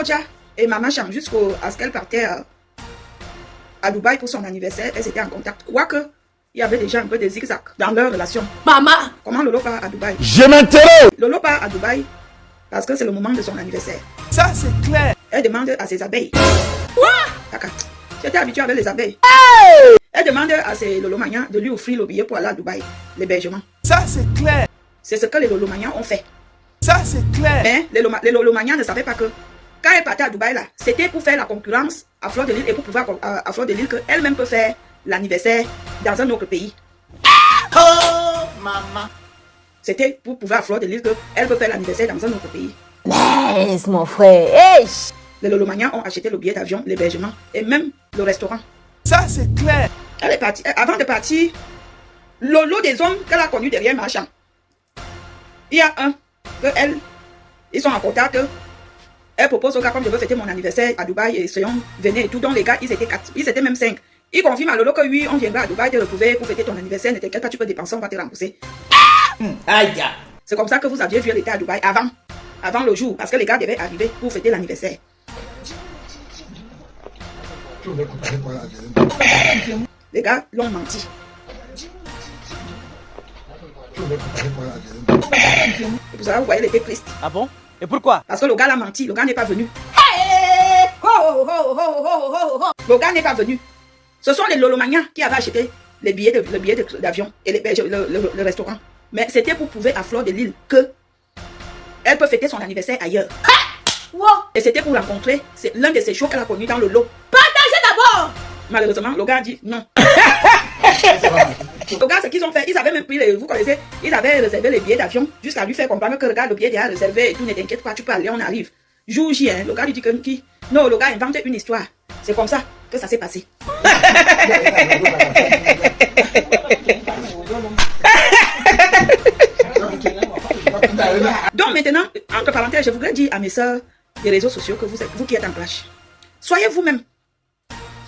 Kocha et Maman Cham, jusqu'à ce qu'elle partait à Dubaï pour son anniversaire, elles étaient en contact. Quoique, il y avait déjà un peu de zigzag dans leur relation. Maman! Comment Lolo part à Dubaï? Je m'interroge. Lolo part à Dubaï parce que c'est le moment de son anniversaire. Ça, c'est clair. Elle demande à ses abeilles. Quoi? Kaka, tu étais habitué avec les abeilles. Hey! Elle demande à ses lolomaniens de lui offrir le billet pour aller à Dubaï, l'hébergement. Ça, c'est clair. C'est ce que les lolomaniens ont fait. Ça, c'est clair. Mais les lolomaniens ne savaient pas que quand elle partait à Dubaï, là, c'était pour faire la concurrence à Fleur de Lys et pour pouvoir à Fleur de Lys qu'elle-même peut faire l'anniversaire dans un autre pays. Oh, maman. C'était pour pouvoir à Fleur de Lys qu'elle peut faire l'anniversaire dans un autre pays. Laisse mon frère. Hey! Les lolomaniens ont acheté le billet d'avion, l'hébergement et même le restaurant. Ça, c'est clair. Elle est partie. Avant de partir, le lot des hommes qu'elle a connus derrière Marchand. Il y a un que elle, ils sont en contact. Elle propose au gars, comme je veux fêter mon anniversaire à Dubaï et Soyon, venez et tout. Donc les gars, ils étaient 4, ils étaient même 5. Ils confirment à Lolo que oui, on viendra à Dubaï te retrouver pour fêter ton anniversaire. Ne t'inquiète pas, tu peux dépenser, on va te rembourser. Aïe. C'est comme ça que vous aviez vu, elle était à Dubaï avant le jour, parce que les gars devaient arriver pour fêter l'anniversaire. Les gars l'ont menti. Et pour ça, vous voyez, elle était triste. Ah bon? Et pourquoi? Parce que le gars l'a menti, le gars n'est pas venu. Hey! Ho, ho, ho, ho, ho, ho. Le gars n'est pas venu. Ce sont les lolomaniens qui avaient acheté les billets d'avion et le restaurant. Mais c'était pour prouver à Fleur de Lys que elle peut fêter son anniversaire ailleurs. Wow. Et c'était pour rencontrer l'un de ces shows qu'elle a connu dans le lot. Partagez d'abord! Malheureusement, le gars a dit non. Le gars, ce qu'ils ont fait, ils avaient même pris, vous connaissez, ils avaient réservé les billets d'avion jusqu'à lui faire comprendre que le gars, le billet est déjà réservé et tout, ne t'inquiète pas, tu peux aller, on arrive. Jour J, hein, le gars lui dit que qui? Non, le gars invente une histoire. C'est comme ça que ça s'est passé. Donc maintenant, entre parenthèses, je voudrais dire à mes soeurs des réseaux sociaux que vous qui êtes en clash, soyez vous-même.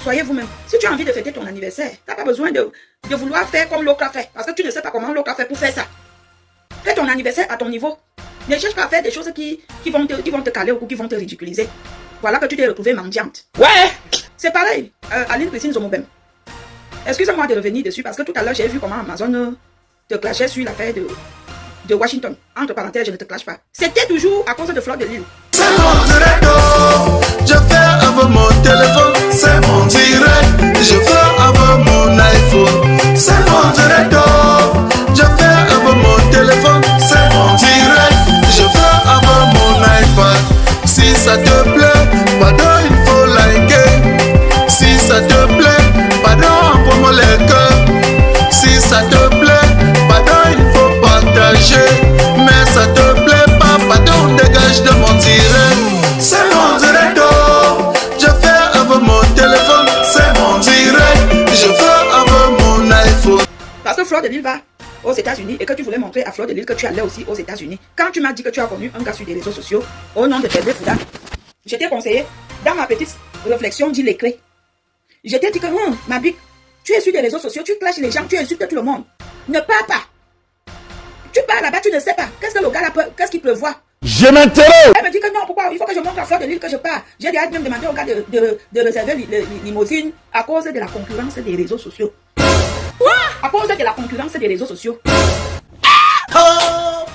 Soyez vous-même. Si tu as envie de fêter ton anniversaire, tu n'as pas besoin de vouloir faire comme l'autre a fait. Parce que tu ne sais pas comment l'autre a fait pour faire ça. Fais ton anniversaire à ton niveau. Ne cherche pas à faire des choses qui vont te caler ou qui vont te ridiculiser. Voilà que tu t'es retrouvée mendiante. Ouais. C'est pareil. Aline Christine Zomobem. Excusez-moi de revenir dessus parce que tout à l'heure, j'ai vu comment Amazon te clashait sur l'affaire de Washington. Entre parenthèses, je ne te clash pas. C'était toujours à cause de Fleur de Lys. C'est mon direct, je fais avec mon téléphone. C'est mon direct, je fais avec mon iPhone. C'est mon direct, je fais avec mon téléphone. C'est mon direct, je fais avec mon iPad. Si ça te plaît, pardon, il faut liker. Si ça te plaît, pardon, envoie-moi les cœurs. Si ça te plaît, pardon, il faut partager. Mais ça te plaît pas, pardon, dégage de mon direct. C'est mon direct, je fais avec mon téléphone. C'est mon direct, je fais avec mon iPhone. Parce que Fleur de Lys va aux États-Unis et que tu voulais montrer à Fleur de Lys que tu allais aussi aux États-Unis. Quand tu m'as dit que tu as connu un gars sur des réseaux sociaux au nom de Ferdé Fouda, je t'ai conseillé, dans ma petite réflexion, dis les clés. Je t'ai dit que ma bique, tu es sur des réseaux sociaux, tu clashes les gens, tu insultes tout le monde. Ne pars pas. Tu pars là-bas, tu ne sais pas. Qu'est-ce que le gars là, qu'est-ce qu'il prévoit? Je m'interroge. Elle me dit que non, pourquoi? Il faut que je montre à Fleur de Lys que je pars. J'ai déjà même demandé au gars de réserver les limousines à cause de la concurrence des réseaux sociaux. Quoi? À cause de la concurrence des réseaux sociaux. Oh,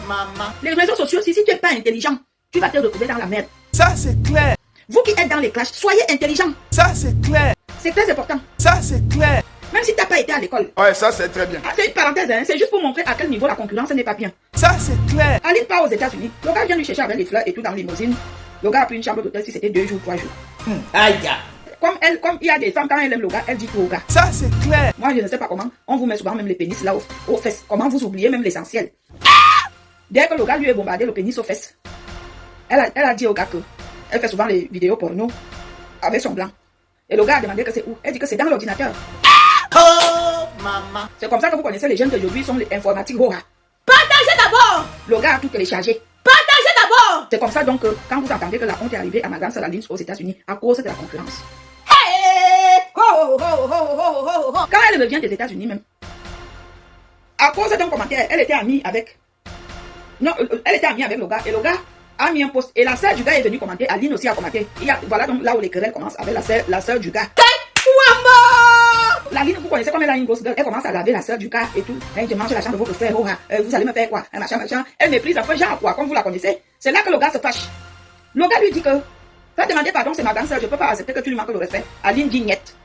maman. Les réseaux sociaux, si tu n'es pas intelligent, tu vas te retrouver dans la merde. Ça, c'est clair. Vous qui êtes dans les clashs, soyez intelligents. Ça, c'est clair. C'est très important. Ça, c'est clair. Même si tu n'as pas été à l'école. Ouais, ça, c'est très bien. Ah, c'est une parenthèse, hein, c'est juste pour montrer à quel niveau la concurrence n'est pas bien. Ça, c'est clair. Aline part aux États-Unis. Le gars vient lui chercher avec les fleurs et tout dans limousine. Le gars a pris une chambre d'hôtel si c'était 2 jours, 3 jours. Aïe. Comme il y a des femmes, quand elle aime le gars, elle dit tout au gars. Ça, c'est clair. Moi, je ne sais pas comment. On vous met souvent même les pénis là aux fesses. Comment vous oubliez même l'essentiel. Dès que le gars lui est bombardé le pénis aux fesses, elle a dit au gars que elle fait souvent les vidéos porno avec son blanc. Et le gars a demandé que c'est où. Elle dit que c'est dans l'ordinateur. Oh, maman. C'est comme ça que vous connaissez les jeunes d'aujourd'hui, sont les informatiques. Partagez d'abord! Le gars a tout téléchargé. Partagez d'abord! C'est comme ça donc que quand vous entendez que la honte est arrivée à Madame Saladin aux États-Unis à cause de la concurrence. Hey! Ho, ho, ho, ho, ho, ho, ho. Quand elle revient des États-Unis même, à cause d'un commentaire, elle était amie avec. Non, elle était amie avec le gars. Et le gars a mis un post. Et la sœur du gars est venue commenter. Aline aussi a commenté. Voilà donc là où les querelles commencent avec la sœur du gars. La Aline, vous connaissez comme elle a une grosse gueule. Elle commence à laver la sœur du gars et tout. Elle dit, mange la chambre de votre frère. Vous allez me faire quoi? Machin, machin. Elle méprise un peu genre quoi, comme vous la connaissez. C'est là que le gars se fâche. Le gars lui dit que, va demander pardon, c'est ma grande sœur, je peux pas accepter que tu lui manques le respect. Aline dit niet.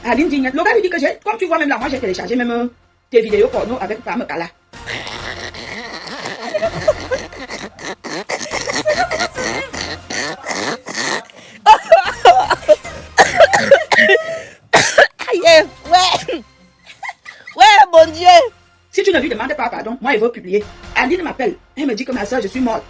Aline dit niet. Le gars lui dit que comme tu vois même là, moi j'ai téléchargé même tes vidéos porno avec Pam Kala. Ouais, mon Dieu. Si tu ne lui demandes pas pardon, moi il veut publier. Aline m'appelle, elle me dit que ma soeur, je suis morte.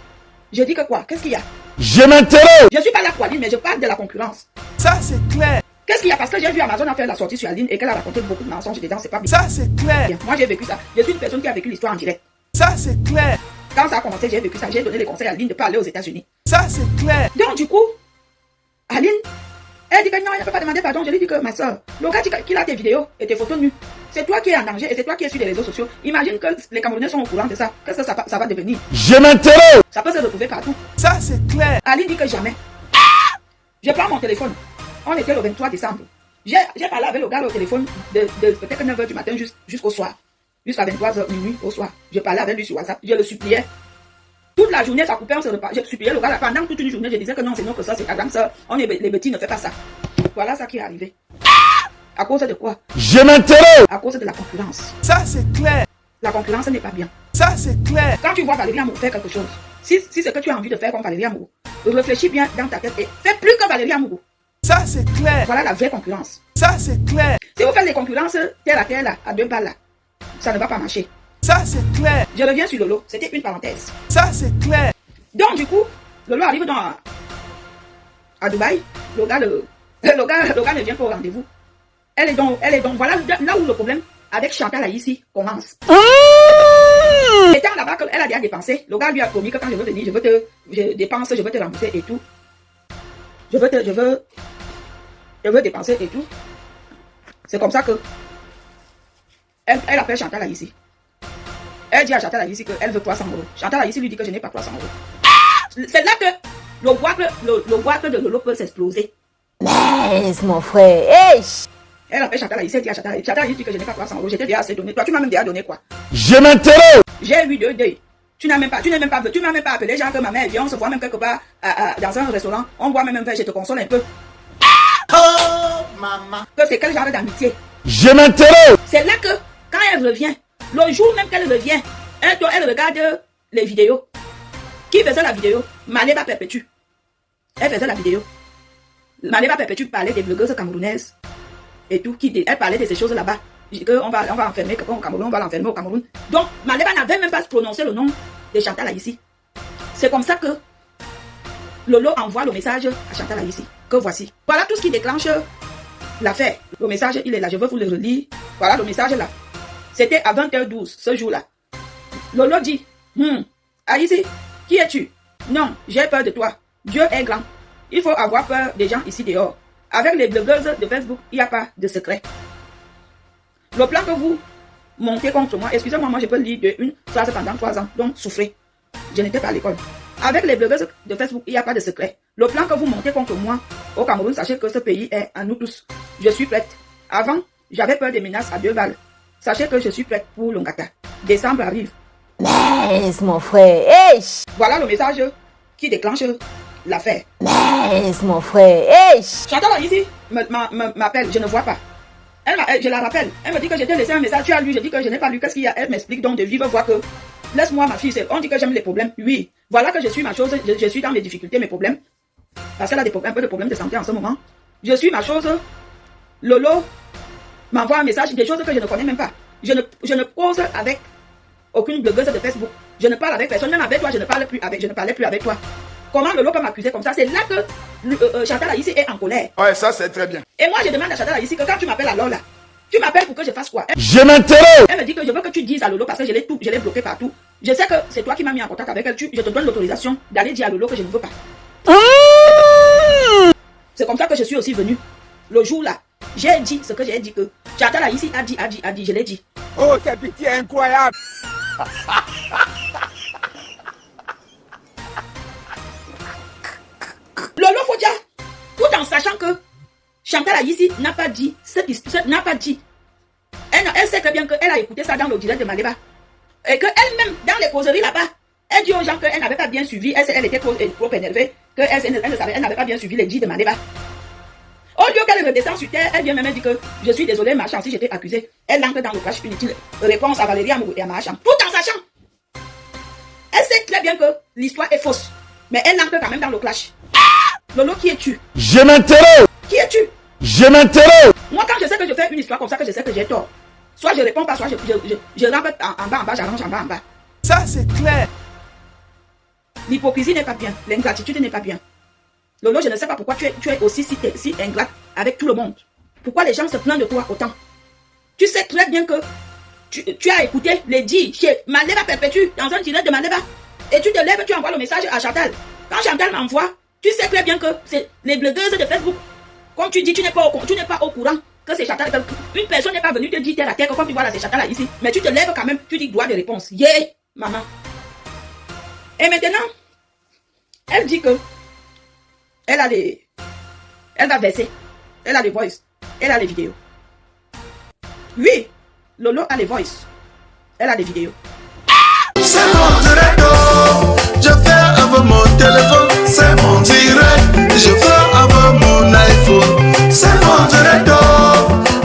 Je dis que quoi? Qu'est-ce qu'il y a? Je m'interroge. Je suis pas là pour Aline, mais je parle de la concurrence. Ça, c'est clair. Qu'est-ce qu'il y a? Parce que j'ai vu Amazon en faire la sortie sur Aline et qu'elle a raconté beaucoup de mensonges dedans, c'est pas bien. Ça, c'est clair. Moi j'ai vécu ça. Je suis une personne qui a vécu l'histoire en direct. Ça, c'est clair. Quand ça a commencé, j'ai vécu ça. J'ai donné les conseils à Aline de ne pas aller aux États-Unis. Ça, c'est clair. Donc du coup, Aline, elle dit que non, elle ne peut pas demander pardon. Je lui dis que ma soeur, le gars qui a tes vidéos et tes photos nues, c'est toi qui es en danger et c'est toi qui es sur les réseaux sociaux. Imagine que les Camerounais sont au courant de ça. Qu'est-ce que ça va devenir? Je m'interroge. Ça peut se retrouver partout. Ça, c'est clair. Aline dit que jamais. Je prends mon téléphone. On était le 23 décembre. J'ai parlé avec le gars au téléphone de peut-être 9h du matin jusqu'au soir. Jusqu'à 23h minuit au soir. Je parlais avec lui sur WhatsApp. Je le suppliais. Toute la journée, ça coupait, on se reparle. Je suppliais le gars là. Pendant toute une journée, je disais que non, c'est non, que ça, c'est ta grande soeur. Les petits ne fait pas ça. Voilà ça qui est arrivé. À cause de quoi? Je m'interroge. À cause de la concurrence. Ça, c'est clair. La concurrence n'est pas bien. Ça, c'est clair. Quand tu vois Valérie Amour faire quelque chose, si c'est que tu as envie de faire comme Valérie Amour, réfléchis bien dans ta tête et fais plus que Valérie Amour. Ça, c'est clair. Voilà la vraie concurrence. Ça, c'est clair. Si vous faites les concurrences terre à terre là, à 2 balles là, ça ne va pas marcher. Ça, c'est clair. Je reviens sur Lolo. C'était une parenthèse. Ça, c'est clair. Donc, du coup, Lolo arrive à Dubaï. Le gars ne vient pas au rendez-vous. Elle est donc, voilà là où le problème avec Chantal ici commence. Étant là-bas, elle a déjà dépensé. Le gars lui a promis que quand je veux venir, je veux te rembourser et tout. Je veux dépenser et tout. C'est comme ça que elle appelle Chantal ici. Elle dit à Chantal ici qu'elle veut 300 euros. Chantal ici lui dit que je n'ai pas 300 euros. C'est là que le boîte de Lolo peut s'exploser. Mais mon frère, hey! Elle appelle Chantal ici, elle dit à Chantal ici dit que je n'ai pas 300 euros. J'étais déjà assez donné. Toi, tu m'as même déjà donné quoi? Je m'interroge. J'ai eu 2 deuils. Tu m'as même pas appelé, genre que ma mère vient, on se voit même quelque part dans un restaurant, on voit même un verre, je te console un peu. Oh, maman. Que c'est quel genre d'amitié? Je m'interroge. C'est là que, quand elle revient, le jour même qu'elle revient, elle regarde les vidéos. Qui faisait la vidéo? Maleba Perpétue. Elle faisait la vidéo. Maleba Perpétue parlait des blogueuses camerounaises et tout. Elle parlait de ces choses là-bas. On va enfermer quelqu'un au Cameroun, on va l'enfermer au Cameroun. Donc, Maleba n'avait même pas prononcé le nom de Chantal ici. C'est comme ça que Lolo envoie le message à Chantal ici. Que voici. Voilà tout ce qui déclenche l'affaire. Le message, il est là. Je veux vous le relire. Voilà le message là. C'était à 20h12, ce jour-là. Lolo dit, Aïssi, qui es-tu? Non, j'ai peur de toi. Dieu est grand. Il faut avoir peur des gens ici dehors. Avec les blogueuses de Facebook, il n'y a pas de secret. Le plan que vous montez contre moi, excusez-moi, moi je peux lire une phrase pendant 3 ans, donc souffrez. Je n'étais pas à l'école. Avec les blogueuses de Facebook, il n'y a pas de secret. Le plan que vous montez contre moi au Cameroun, sachez que ce pays est à nous tous. Je suis prête. Avant, j'avais peur des menaces à 2 balles. Sachez que je suis prête pour Longata. Décembre arrive. Mais mon frère, hey! Voilà le message qui déclenche l'affaire. Mais mon frère, hey! Chantal ici m'appelle, je ne vois pas. Je la rappelle. Elle me dit que j'ai laissé un message. Tu as lu, je dis que je n'ai pas lu. Qu'est-ce qu'il y a? Elle m'explique donc de vive voix que laisse-moi ma fille. On dit que j'aime les problèmes. Oui. Voilà que je suis ma chose. Je suis dans mes difficultés, mes problèmes. Parce qu'elle a un peu de problèmes de santé en ce moment. Je suis ma chose. Lolo m'envoie un message, des choses que je ne connais même pas. Je ne cause avec aucune blogueuse de Facebook. Je ne parle avec personne. Même avec toi, je ne parlais plus avec toi. Comment Lolo peut m'accuser comme ça? C'est là que Chantal ici est en colère. Ouais, ça c'est très bien. Et moi, je demande à Chantal ici que quand tu m'appelles alors là, tu m'appelles pour que je fasse quoi? Je m'interroge. Elle me dit que je veux que tu dises à Lolo parce que je l'ai bloqué partout. Je sais que c'est toi qui m'as mis en contact avec elle. Je te donne l'autorisation d'aller dire à Lolo que je ne veux pas. C'est comme ça que je suis aussi venue. Le jour là, j'ai dit ce que j'ai dit que Chantal ici a dit, je l'ai dit. Oh, c'est pitié incroyable. sachant que Chantal Aïssi n'a pas dit cette histoire, n'a pas dit. Elle sait très bien qu'elle a écouté ça dans le direct de Maleba. Et qu'elle-même, dans les causeries là-bas, elle dit aux gens qu'elle n'avait pas bien suivi, elle était trop énervée, qu'elle n'avait pas bien suivi les dits de Maleba. Au lieu qu'elle redescende sur terre, elle vient même dire que je suis désolée, Marchand, si j'étais accusée. Elle entre dans le clash inutile. Réponse à Valérie Amourou et à Marchand. Tout en sachant. Elle sait très bien que l'histoire est fausse. Mais elle entre quand même dans le clash. Lolo, qui es-tu? Je m'interroge. Qui es-tu? Je m'interroge. Moi, quand je sais que je fais une histoire comme ça, que je sais que j'ai tort, soit je réponds pas, soit je rampe en bas, j'arrange en bas. Ça, c'est clair. L'hypocrisie n'est pas bien. L'ingratitude n'est pas bien. Lolo, je ne sais pas pourquoi tu es aussi si ingrate avec tout le monde. Pourquoi les gens se plaignent de toi autant? Tu sais très bien que tu as écouté les dits chez Maleba Perpétue dans un direct de Maleba. Et tu te lèves, tu envoies le message à Chantal. Quand Chantal m'envoie, tu sais très bien que c'est les blogueuses de Facebook. Comme tu dis, tu n'es pas au courant que c'est Chantal. Une personne n'est pas venue te dire terre à terre que comme tu vois là, c'est Chantal là ici. Mais tu te lèves quand même, tu dis droit de réponse. Yeah, maman. Et maintenant, elle dit que elle va verser. Elle a les voice. Elle a les vidéos. Oui, Lolo a les voice. Elle a des vidéos. C'est mon direct, je fais avec mon téléphone. C'est mon direct, je fais avec mon iPhone. C'est mon direct,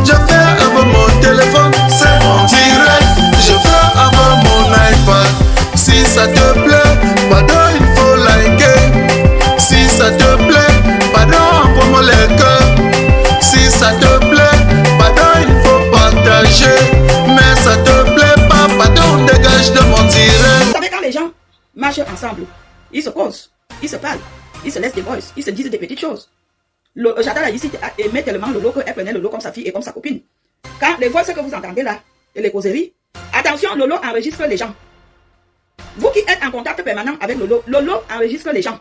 je fais avec mon téléphone. C'est mon direct, je fais avec mon iPad. Si ça te plaît, pardon, il faut liker. Si ça te plaît, pardon, envoie-moi les cœurs. Si ça te plaît, pardon, il faut partager. Mais ça te plaît pas, pardon, dégage de mon direct. Vous savez, quand les gens marchent ensemble, ils se causent, ils se parlent, ils se laissent des voices, ils se disent des petites choses. Chantal Aïssi aimait tellement Lolo qu'elle prenait Lolo comme sa fille et comme sa copine. Quand les voix que vous entendez là, et les causeries, attention, Lolo enregistre les gens. Vous qui êtes en contact permanent avec Lolo, Lolo enregistre les gens.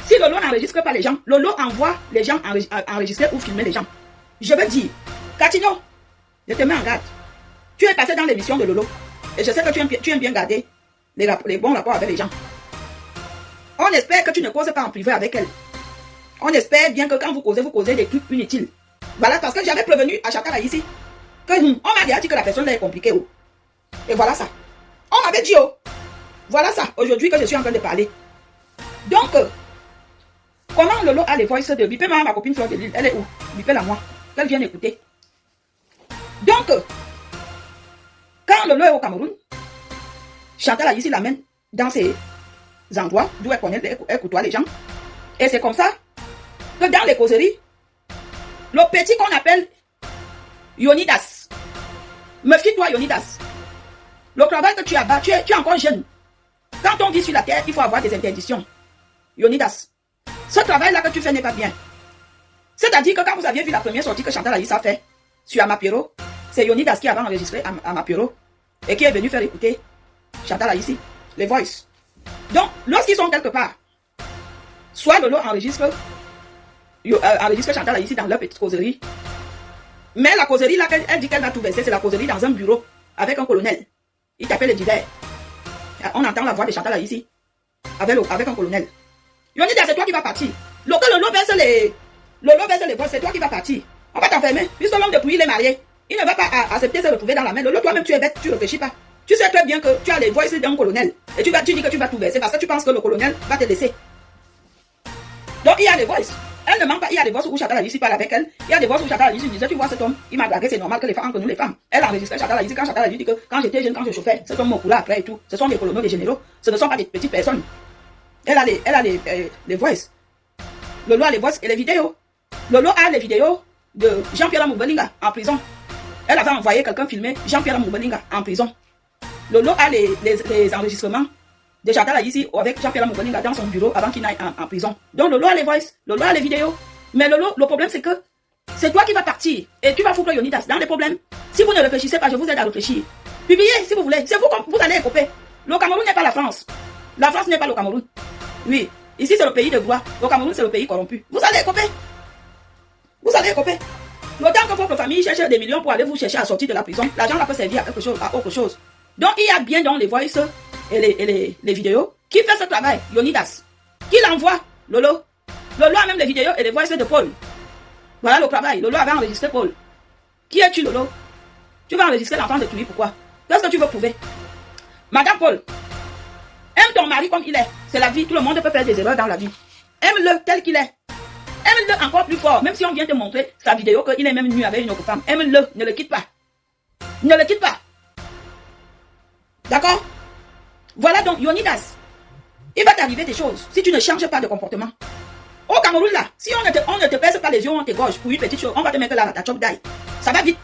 Si Lolo n'enregistre pas les gens, Lolo envoie les gens enregistrer ou filmer les gens. Je veux dire, Catino, je te mets en garde. Tu es passé dans l'émission de Lolo. Et je sais que tu aimes bien garder les bons rapports avec les gens. On espère que tu ne causes pas en privé avec elle. On espère bien que quand vous causez des trucs inutiles. Voilà, parce que j'avais prévenu à Chantal ici que on m'a déjà dit que la personne là est compliquée. Oh. Et voilà ça. On m'avait dit, oh. Voilà ça, aujourd'hui que je suis en train de parler. Donc, comment Lolo a les voices de Bipé, ma copine Fleur de Lille, elle est où? Bipé la moi, qu'elle vient écouter. Donc, quand Lolo est au Cameroun, Chantal Aïssi l'amène dans ces endroits d'où elle connaît, elle côtoie les gens. Et c'est comme ça que dans les causeries, le petit qu'on appelle Yonidas, méfie-toi Yonidas. Le travail que tu as bas, tu es encore jeune. Quand on vit sur la terre, il faut avoir des interdictions. Yonidas, ce travail-là que tu fais n'est pas bien. C'est-à-dire que quand vous aviez vu la première sortie que Chantal Aïssi a fait sur Amapiro, c'est Yonidas qui avait enregistré Amapiro et qui est venu faire écouter Chantal Aïssi, les voices. Donc, lorsqu'ils sont quelque part, soit Lolo enregistre Chantal Aïssi dans leur petite causerie, mais la causerie là, elle dit qu'elle va tout verser, c'est la causerie dans un bureau avec un colonel. Il t'appelle le divers. On entend la voix de Chantal Aïssi avec un colonel. Yonidas, c'est toi qui vas partir. Lolo verse les voix, c'est toi qui vas partir. On va t'enfermer. Puisque l'homme depuis il est marié, il ne va pas accepter de se retrouver dans la main. Lolo, toi-même tu es bête, tu ne réfléchis pas. Tu sais très bien que tu as les voix d'un colonel. Et tu dis que tu vas tout verser parce que tu penses que le colonel va te laisser. Donc il y a des voix. Elle ne ment pas, il y a des voix où Chantal Aïssi parle avec elle. Il y a des voix où Chantal Aïssi disait, tu vois cet homme, il m'a dragué, c'est normal que les femmes, entre nous les femmes. Elle enregistrait Chantal Aïssi quand Chantal Aïssi dit que quand j'étais jeune, quand je chauffais, cet homme me coulait après et tout. Ce sont des colonels, des généraux. Ce ne sont pas des petites personnes. Elle a les voix. Lolo a les voix et les vidéos. Lolo a les vidéos de Jean-Pierre Amour-Belinga en prison. Elle avait envoyé quelqu'un filmer Jean-Pierre Amour-Belinga en prison. Lolo a les enregistrements de Chantal Aïssi avec Jean-Pierre Amour-Belinga dans son bureau avant qu'il n'aille en prison. Donc Lolo a les voices, Lolo a les vidéos. Mais Lolo, le problème c'est que c'est toi qui vas partir et tu vas foutre Yonidas dans les problèmes. Si vous ne réfléchissez pas, je vous aide à réfléchir. Publiez si vous voulez, c'est vous allez écoper. Le Cameroun n'est pas la France. La France n'est pas le Cameroun. Oui, ici c'est le pays de gloire. Le Cameroun c'est le pays corrompu. Vous allez écoper. Vous allez écoper. Le temps que votre famille cherche des millions pour aller vous chercher à sortir de la prison, l'argent peut servir à autre chose. Donc il y a bien dans les voices et les vidéos qui fait ce travail, Yonidas. Qui l'envoie, Lolo. Lolo a même les vidéos et les voices de Paul. Voilà le travail. Lolo avait enregistré Paul. Qui es-tu, Lolo? Tu vas enregistrer l'enfant de Tui, pourquoi? Qu'est-ce que tu veux prouver? Madame Paul, aime ton mari comme il est. C'est la vie, tout le monde peut faire des erreurs dans la vie. Aime-le tel qu'il est. Aime-le encore plus fort, même si on vient te montrer sa vidéo qu'il est même nu avec une autre femme. Aime-le, ne le quitte pas. Ne le quitte pas. D'accord? Voilà donc, Yonidas. Il va t'arriver des choses si tu ne changes pas de comportement. Au Cameroun là, si on ne te pèse pas les yeux, on t'égorge pour une petite chose, on va te mettre là à ta chop d'ail. Ça va vite.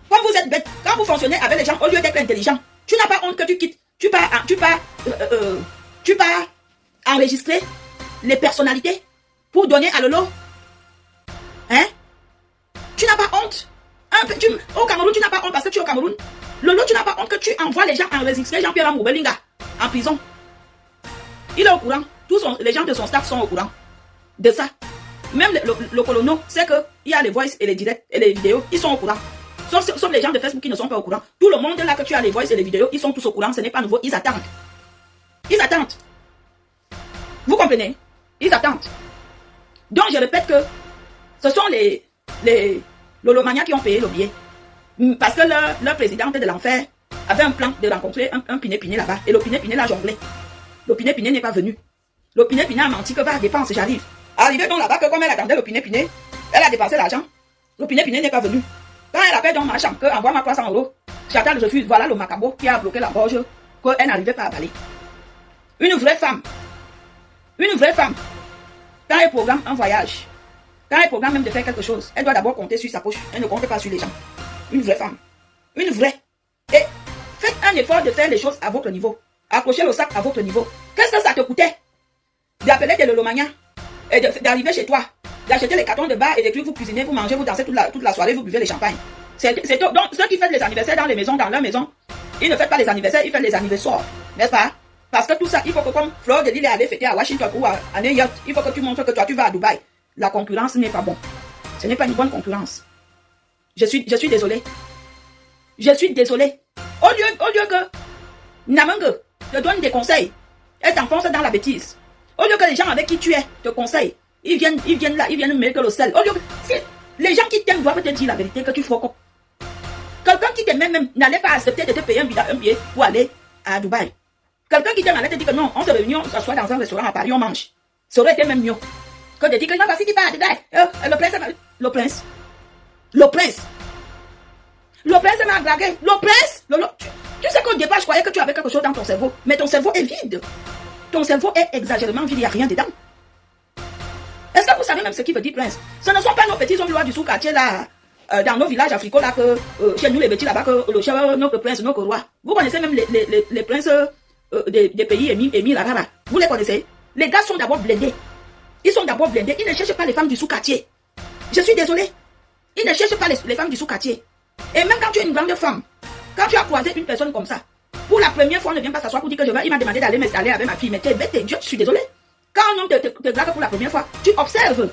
Quand vous êtes bête, quand vous fonctionnez avec les gens, au lieu d'être intelligent, tu n'as pas honte que tu quittes. Tu pars enregistrer les personnalités pour donner à Lolo. Hein? Tu n'as pas honte. Au Cameroun, tu n'as pas honte parce que tu es au Cameroun. Lolo, tu n'as pas honte que tu envoies les gens enregistrer Jean-Pierre Amoubelinga en prison. Il est au courant. Les gens de son staff sont au courant de ça. Même le colonel sait qu'il y a les voices et les directs et les vidéos. Ils sont au courant. Sauf les gens de Facebook qui ne sont pas au courant. Tout le monde là que tu as les voices et les vidéos, ils sont tous au courant. Ce n'est pas nouveau. Ils attendent. Ils attendent. Vous comprenez? Ils attendent. Donc je répète que ce sont les Lolomanias qui ont payé le billet. Parce que leur présidente de l'enfer avait un plan de rencontrer un Piné là-bas. Et le Piné l'a jonglé. Le Piné n'est pas venu. Le Piné a menti que va dépenser, j'arrive. Arrivé donc là-bas que comme elle attendait le Piné, elle a dépensé l'argent. Le Piné n'est pas venu. Quand elle appelle dans ma chambre que envoie-moi 300 €, j'attends le refus. Voilà le macabo qui a bloqué la gorge qu'elle n'arrivait pas à avaler. Une vraie femme. Une vraie femme. Quand elle programme un voyage, quand elle programme même de faire quelque chose, elle doit d'abord compter sur sa poche. Elle ne compte pas sur les gens. Une vraie femme. Une vraie. Et faites un effort de faire les choses à votre niveau. Accrochez le sac à votre niveau. Qu'est-ce que ça te coûtait d'appeler des Lolomanias et d'arriver chez toi, d'acheter les cartons de bar et des trucs, vous cuisinez, vous mangez, vous dansez toute la soirée, vous buvez les champagnes. Donc, ceux qui font les anniversaires dans leur maison, ils ne font pas les anniversaires, ils font les anniversaires. N'est-ce pas? Parce que tout ça, il faut que comme Fleur de Lille est allée fêter à Washington ou à New York, il faut que tu montres que toi, tu vas à Dubaï. La concurrence n'est pas bon. Ce n'est pas une bonne concurrence. Je suis désolé. Je suis désolé. Au lieu que Namangue te donne des conseils, elle t'enfonce dans la bêtise. Au lieu que les gens avec qui tu es te conseillent, ils viennent là, ils viennent mettre le sel. Au lieu que les gens qui t'aiment doivent te dire la vérité que tu fais quoi. Quelqu'un qui t'aime même n'allait pas accepter de te payer un billet pour aller à Dubaï. Quelqu'un qui t'aime allait te dire que non, on se réunit, on s'assoit dans un restaurant à Paris, on mange. Ça aurait été même mieux que de dire que non, voici qui part à Dubaï. Le prince m'a dragué. Le prince. Tu sais qu'au départ, je croyais que tu avais quelque chose dans ton cerveau. Mais ton cerveau est vide. Ton cerveau est exagérément vide, il n'y a rien dedans. Est-ce que vous savez même ce qui veut dire prince? Ce ne sont pas nos petits hommes lois du sous-quartier là, dans nos villages africains là, que chez nous les petits là-bas, que notre prince, notre roi. Vous connaissez même les princes des pays émis là-bas. Vous les connaissez? Les gars sont d'abord blindés. Ils sont d'abord blindés. Ils ne cherchent pas les femmes du sous-quartier. Je suis désolé. Ils ne cherchent pas les femmes du sous-quartier. Et même quand tu es une grande femme, quand tu as croisé une personne comme ça, pour la première fois, on ne vient pas s'asseoir pour dire que il m'a demandé d'aller m'installer avec ma fille. Mais t'es bête, je suis désolé. Quand un homme te drague pour la première fois, tu observes.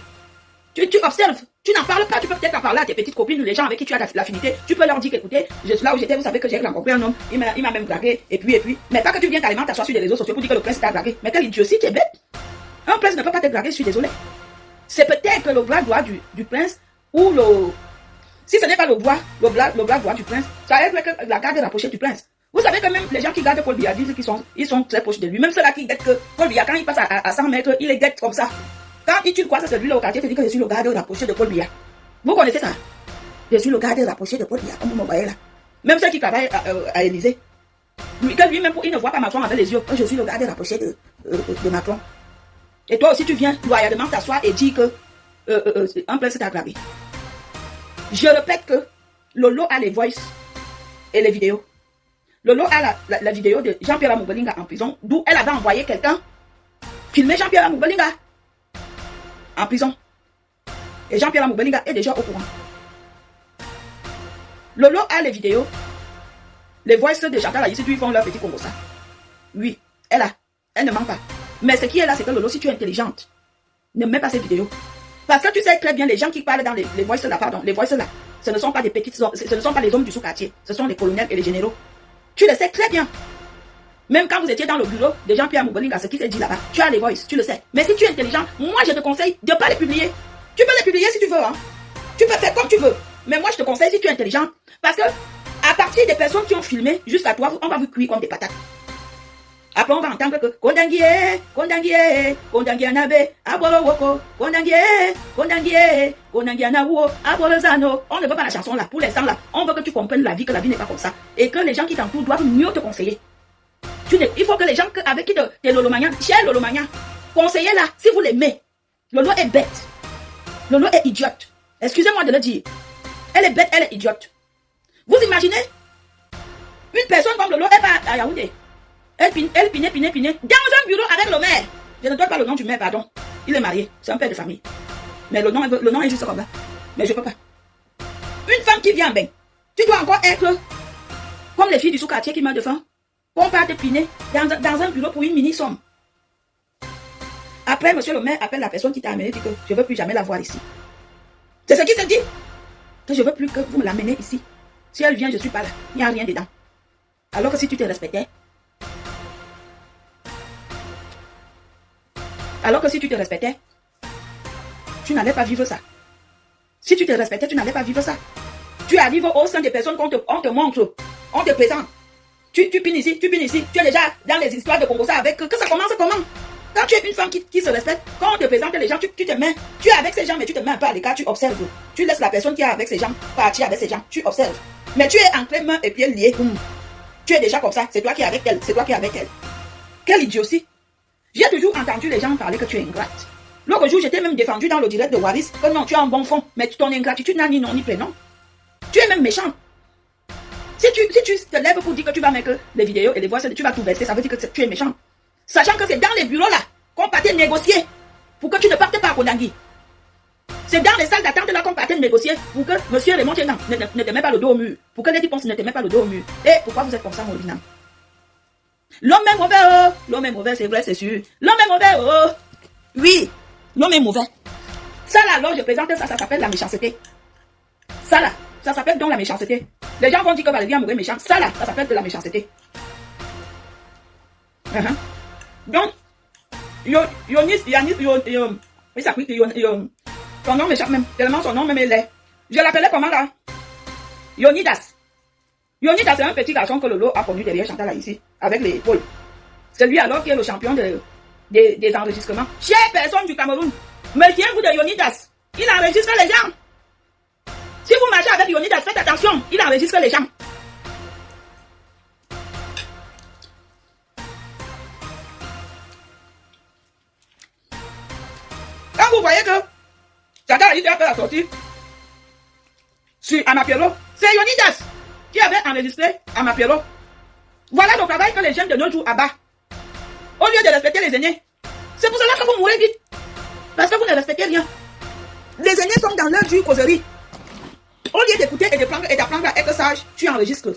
Tu observes. Tu n'en parles pas. Tu peux peut-être en parler à tes petites copines ou les gens avec qui tu as l'affinité. Tu peux leur dire qu'écoutez, je suis là où j'étais, vous savez que j'ai rencontré un homme, il m'a même dragué, et puis. Mais pas que tu viennes carrément t'asseoir sur les réseaux sociaux pour dire que le prince t'a dragué. Mais quel idiot, si tu es bête. Un prince ne peut pas te draguer, je suis désolé. C'est peut-être le bras droit du prince ou le. Si ce n'est pas le bras droit du prince, ça va être la garde rapprochée du prince. Vous savez que même les gens qui gardent Paul Biya disent qu'ils sont très proches de lui. Même ceux-là qui guettent que Paul Biya, quand il passe à 100 mètres, il les guette comme ça. Quand tu croises celui-là au quartier, tu te dis que je suis le garde rapproché de Paul Biya. Vous connaissez ça? Je suis le garde rapproché de Paul Biya, comme vous me voyez là. Même ceux qui travaillent à Élysée. Lui-même, il ne voit pas Macron avec les yeux. Je suis le garde rapproché de Macron. Et toi aussi, tu viens loyalement t'asseoir et dire que un prince t'a gravé. Je répète que Lolo a les voices et les vidéos. Lolo a la vidéo de Jean-Pierre Amoubelinga en prison, d'où elle avait envoyé quelqu'un filmer Jean-Pierre Amoubelinga en prison. Et Jean-Pierre Amoubelinga est déjà au courant. Lolo a les vidéos, les voices de Chantal Aïssi, ils font leur petit Congo ça. Oui, elle ne ment pas. Mais ce qui est là, c'est que Lolo, si tu es intelligente, ne mets pas ces vidéos. Parce que tu sais très bien, les gens qui parlent dans les voices là, ce ne sont pas des petites hommes, ce ne sont pas les hommes du sous-quartier, ce sont les colonels et les généraux. Tu le sais très bien. Même quand vous étiez dans le bureau de Jean-Pierre Amoubelinga, ce qui s'est dit là-bas, tu as les voices, tu le sais. Mais si tu es intelligent, moi je te conseille de ne pas les publier. Tu peux les publier si tu veux, hein. Tu peux faire comme tu veux. Mais moi, je te conseille, si tu es intelligente, parce que à partir des personnes qui ont filmé jusqu'à toi, on va vous cuire comme des patates. Après, on va entendre que Kondanguie anabe, abolo woko, Kondanguie anawo, abolo zano. On ne veut pas la chanson là, pour l'instant là. On veut que tu comprennes la vie, que la vie n'est pas comme ça. Et que les gens qui t'entourent doivent mieux te conseiller. Il faut que les gens avec qui t'es Lolomania, cher Lolomania, conseillez-la, si vous l'aimez. Lolo est bête. Lolo est idiote. Excusez-moi de le dire. Elle est bête, elle est idiote. Vous imaginez une personne comme Lolo, elle va à Yaoundé. Elle pinait. Dans un bureau avec le maire. Je ne donne pas le nom du maire, pardon. Il est marié, c'est un père de famille. Mais le nom est juste comme ça. Mais je ne peux pas. Une femme qui vient, ben, tu dois encore être comme les filles du sous-quartier qui meurent de faim. On part te piner dans un bureau pour une mini-somme. Après, monsieur le maire appelle la personne qui t'a amené et dit que je ne veux plus jamais la voir ici. C'est ce qui se dit. Que je ne veux plus que vous me l'amenez ici. Si elle vient, je ne suis pas là. Il n'y a rien dedans. Alors que si tu te respectais, tu n'allais pas vivre ça. Si tu te respectais, tu n'allais pas vivre ça. Tu arrives au sein des personnes qu'on te montre, on te présente. Tu pines ici, tu es déjà dans les histoires de Congo ça avec. Que ça commence comment? Quand tu es une femme qui se respecte, quand on te présente les gens, tu te mets, tu es avec ces gens, mais tu te mets un peu à l'écart, tu observes. Tu laisses la personne qui est avec ces gens partir avec ces gens, tu observes. Mais tu es entré main et pieds liés. Tu es déjà comme ça, c'est toi qui es avec elle, c'est toi qui es avec elle. Quelle idiotie! J'ai toujours entendu les gens parler que tu es ingrate. L'autre jour, j'étais même défendu dans le direct de Waris que non, tu as un bon fond, mais ton ingratitude n'a ni nom ni prénom. Tu es même méchant. Si tu te lèves pour dire que tu vas mettre les vidéos et les voix, tu vas tout verser, ça veut dire que tu es méchant. Sachant que c'est dans les bureaux là qu'on partait négocier pour que tu ne partes pas à Kondanguie. C'est dans les salles d'attente là qu'on partait négocier pour que monsieur Raymond ne te met pas le dos au mur. Pour que Lady Ponce ne te met pas le dos au mur. Et pourquoi vous êtes comme ça, Molina? L'homme est mauvais, oh. L'homme est mauvais, c'est vrai, c'est sûr. L'homme est mauvais, oh. Oui, l'homme est mauvais. Ça là, alors je présente ça s'appelle la méchanceté. Ça là, ça s'appelle donc la méchanceté. Les gens vont dire que Valérie a mourir méchant. Ça là, ça s'appelle de la méchanceté. Donc, son nom m'échappe même. Tellement son nom même est laid. Je l'appelais comment là? Yonidas. Yonidas, c'est un petit garçon que Lolo a connu derrière Chantal là ici, avec les épaules. C'est lui alors qui est le champion des enregistrements. Chère personne du Cameroun, méfiez-vous de Yonidas. Il enregistre les gens. Si vous marchez avec Yonidas, faites attention, il enregistre les gens. Quand vous voyez que Chantal a dit après la sortie sur Amapielo, c'est Yonidas qui avait enregistré Amapielo. Voilà le travail que les jeunes de nos jours abattent. Au lieu de respecter les aînés. C'est pour cela que vous mourrez vite. Parce que vous ne respectez rien. Les aînés sont dans leur dure causerie. Au lieu d'écouter et d'apprendre à être sage, tu enregistres.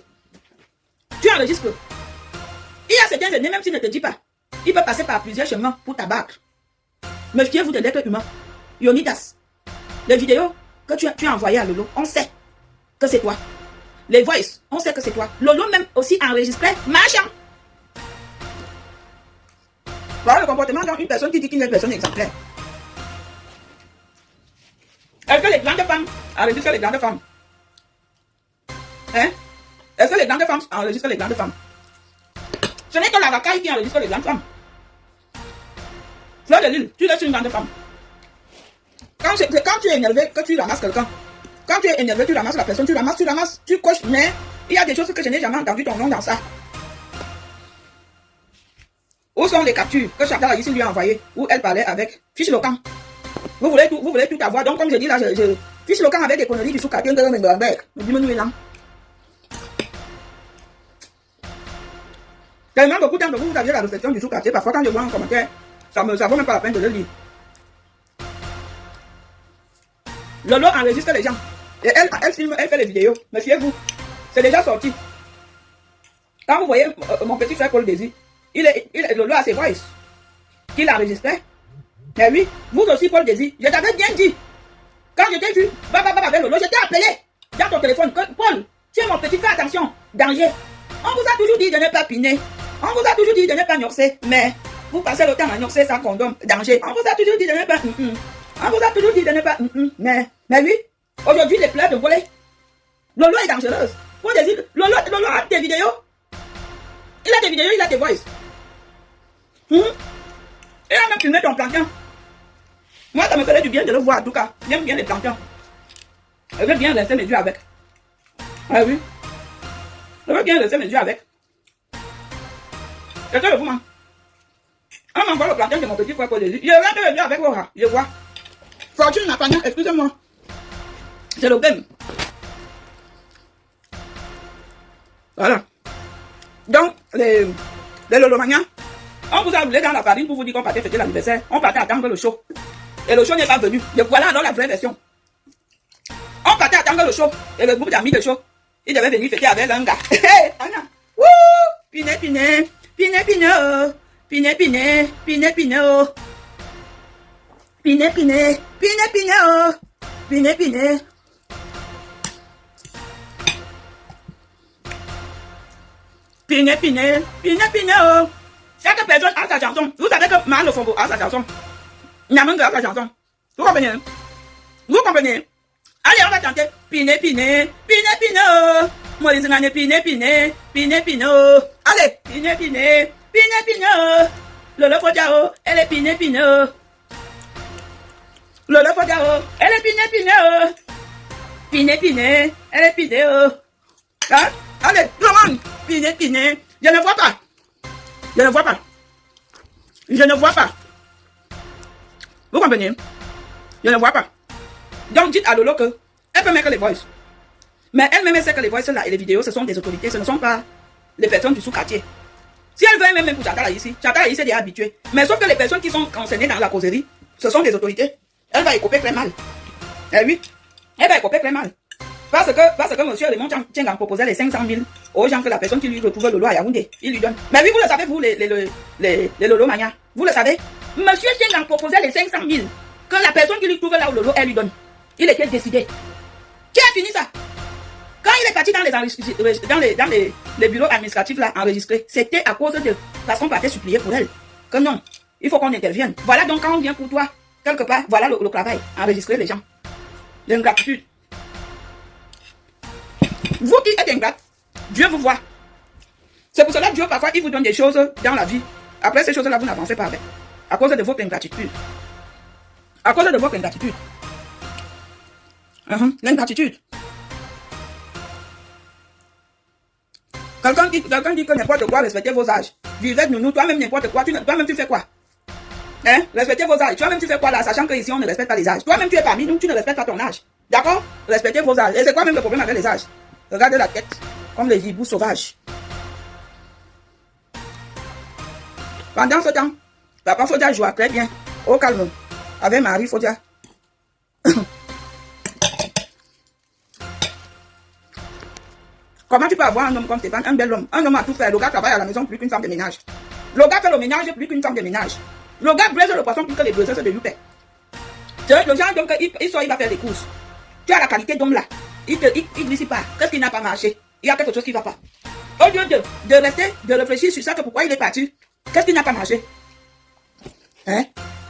Tu enregistres. Il y a certains aînés, même s'ils ne te disent pas, ils peuvent passer par plusieurs chemins pour t'abattre. Méfiez-vous de l'être humain. Yonidas, les vidéos que tu as envoyées à Lolo, on sait que c'est toi. Les voices, on sait que c'est toi. Lolo même aussi enregistré, machin. Voilà le comportement d'une personne qui dit qu'il est une personne exemplaire. Est-ce que les grandes femmes enregistrent les grandes femmes? Hein? Est-ce que les grandes femmes enregistrent les grandes femmes? Ce n'est que la racaille qui enregistre les grandes femmes. Fleur de Lille, tu laisses une grande femme. Quand tu es énervé, que tu ramasses quelqu'un. Quand tu es énervé, tu ramasses la personne, tu ramasses, tu coches, mais il y a des choses que je n'ai jamais entendu ton nom dans ça. Où sont les captures que Chantal ici lui a envoyées, où elle parlait avec Fiche Locan? Vous voulez tout avoir, donc comme je dis là, Fiche Locan avec des conneries du sous-quartier de Nuremberg. Dis-moi là. Tellement beaucoup de temps que vous aviez la réflexion du sous-quartier, parfois quand je vois un commentaire, ça vaut même pas la peine de le lire. Lolo enregistre les gens. Et elle filme, elle fait les vidéos. Méfiez-vous. C'est déjà sorti. Quand vous voyez mon petit frère Paul Désir, Lolo a ses voices qu'il a enregistré. Mais oui, vous aussi Paul Désir, je t'avais bien dit. Quand je t'ai vu, avec Lolo, je t'ai appelé dans ton téléphone. Paul, tu es mon petit frère, attention, danger. On vous a toujours dit de ne pas piner. On vous a toujours dit de ne pas noxer. Mais vous passez le temps à noxer sans condom, danger. On vous a toujours dit de ne pas... On vous a toujours dit de ne pas... Mais oui, Aujourd'hui, les pleurs de voler. Lolo est dangereuse. Pour dire, Lolo a des vidéos. Il a des vidéos, il a des voices. Il a même filmé ton plantain. Moi, ça me ferait du bien de le voir, en tout cas. J'aime bien les plantains. Je veux bien laisser mes yeux avec. Ah oui. Je veux bien laisser mes yeux avec. C'est ça le moment. On m'envoie le plantain de mon petit frère pour Jésus. Je rentre les yeux avec Laura. Je vois. Fortune Nathania, excusez-moi. C'est le game. Voilà. Donc, les Lolomaniens, on vous a roulé dans la farine pour vous dire qu'on partait fêter l'anniversaire. On partait attendre le show. Et le show n'est pas venu. Et voilà alors la vraie version. On partait attendre le show. Et le groupe d'amis de show, il devait venir fêter avec un gars. Anna. Wouh! Piné, piné. Piné, piné, oh. Piné, piné. Piné, piné, oh. Piné, piné. Piné, piné, oh. Piné, piné. Piné, piné. Piné, piné, oh. Chaque personne a sa chanson. Vous savez que Marle Fombo a sa chanson. Nyamanga a sa chanson. Vous comprenez? Vous comprenez? Allez, on va chanter. Piné, piné. Piné, piné, oh. Maurice Ngane, piné, piné. Piné, piné, oh. Allez. Piné, piné. Piné, piné, oh. Lolo Fodiao, elle est piné, piné, oh. Lolo Fodiao, elle est piné, piné, oh. Piné, piné. Elle est piné, oh. Hein? Allez, tout le monde. Piné, piné. Je ne vois pas. Je ne vois pas. Je ne vois pas. Vous comprenez? Je ne vois pas. Donc dites à Lolo que elle peut mettre les voices. Mais elle-même sait que les voices là et les vidéos, ce sont des autorités, ce ne sont pas les personnes du sous-quartier. Si elle veut même pour Chantal ici, Chantal ici est déjà habituée. Mais sauf que les personnes qui sont concernées dans la causerie, ce sont des autorités. Elle va écoper très mal. Eh oui, elle va écoper très mal. Parce que monsieur Raymond Tchengang proposait les 500 000 aux gens que la personne qui lui retrouve Lolo à Yaoundé, il lui donne. Mais oui, vous le savez, vous, les Lolo Mania, vous le savez. Monsieur Tchengang proposait les 500 000 que la personne qui lui trouve là au Lolo, elle lui donne. Il était décidé. Qui a fini ça? Quand il est parti dans les bureaux administratifs là, enregistrés, c'était à cause de parce qu'on partait supplier pour elle. Que non, il faut qu'on intervienne. Voilà donc quand on vient pour toi, quelque part, voilà le travail, enregistrer les gens. L'ingratitude. Vous qui êtes ingrat, Dieu vous voit. C'est pour cela que Dieu parfois il vous donne des choses dans la vie. Après ces choses-là, vous n'avancez pas avec. À cause de votre ingratitude. À cause de votre ingratitude. L'ingratitude. Quelqu'un dit que n'importe quoi, respectez vos âges. Vivez de nous, toi-même n'importe quoi, toi-même tu fais quoi? Hein? Respectez vos âges. Toi-même tu fais quoi là, sachant que ici on ne respecte pas les âges. Toi-même tu es parmi nous, tu ne respectes pas ton âge. D'accord? Respectez vos âges. Et c'est quoi même le problème avec les âges? Regardez la tête, comme les hiboux sauvages. Pendant ce temps, Papa Fodia joue très bien, au calme, avec Marie Fodia. Comment tu peux avoir un homme comme Stéphane, un bel homme, un homme à tout faire? Le gars travaille à la maison plus qu'une femme de ménage. Le gars fait le ménage plus qu'une femme de ménage. Le gars braise le poisson plus que les braiseuses de Youpé. C'est le genre d'homme qu'il sort, il va faire des courses. Tu as la qualité d'homme là. Il glisse pas. Qu'est-ce qui n'a pas marché? Il y a quelque chose qui ne va pas. Au lieu de rester, de réfléchir sur ça, que pourquoi il est parti, qu'est-ce qui n'a pas marché? Hein?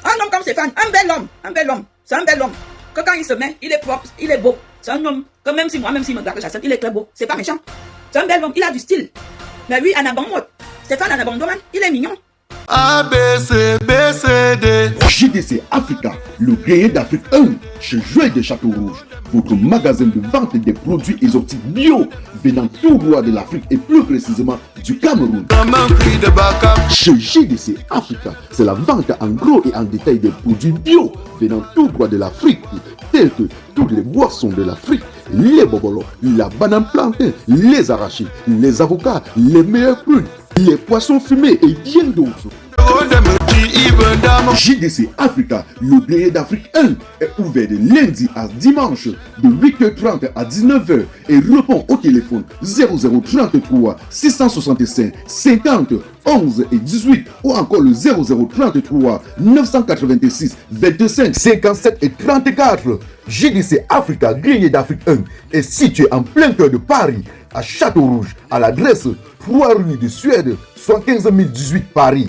Un homme comme Stéphane, un bel homme, c'est un bel homme. Que quand il se met, il est propre, il est beau. C'est un homme, que même s'il me garde Chassette, il est très beau. C'est pas méchant. C'est un bel homme, il a du style. Mais oui, Anabamot, Stéphane Anabamdoman, il est mignon. A, B, C, B, C, D. JDC Africa, le gagnant d'Afrique 1, chez Joël de Château Rouge, votre magasin de vente des produits exotiques bio venant tout droit de l'Afrique et plus précisément du Cameroun. Chez JDC Africa, c'est la vente en gros et en détail des produits bio venant tout droit de l'Afrique, tels que toutes les boissons de l'Afrique, les bobolos, la banane plantain, les arachides, les avocats, les meilleurs prunes, les poissons fumés et bien d'autres. JDC Africa, le blé d'Afrique 1, est ouvert de lundi à dimanche de 8h30 à 19h et répond au téléphone 0033 665 50 11 et 18 ou encore le 0033 986 25 57 et 34. JDC Africa, grenier d'Afrique 1, est situé en plein cœur de Paris, à Château Rouge, à l'adresse 3 rue de Suède, 75 018 Paris.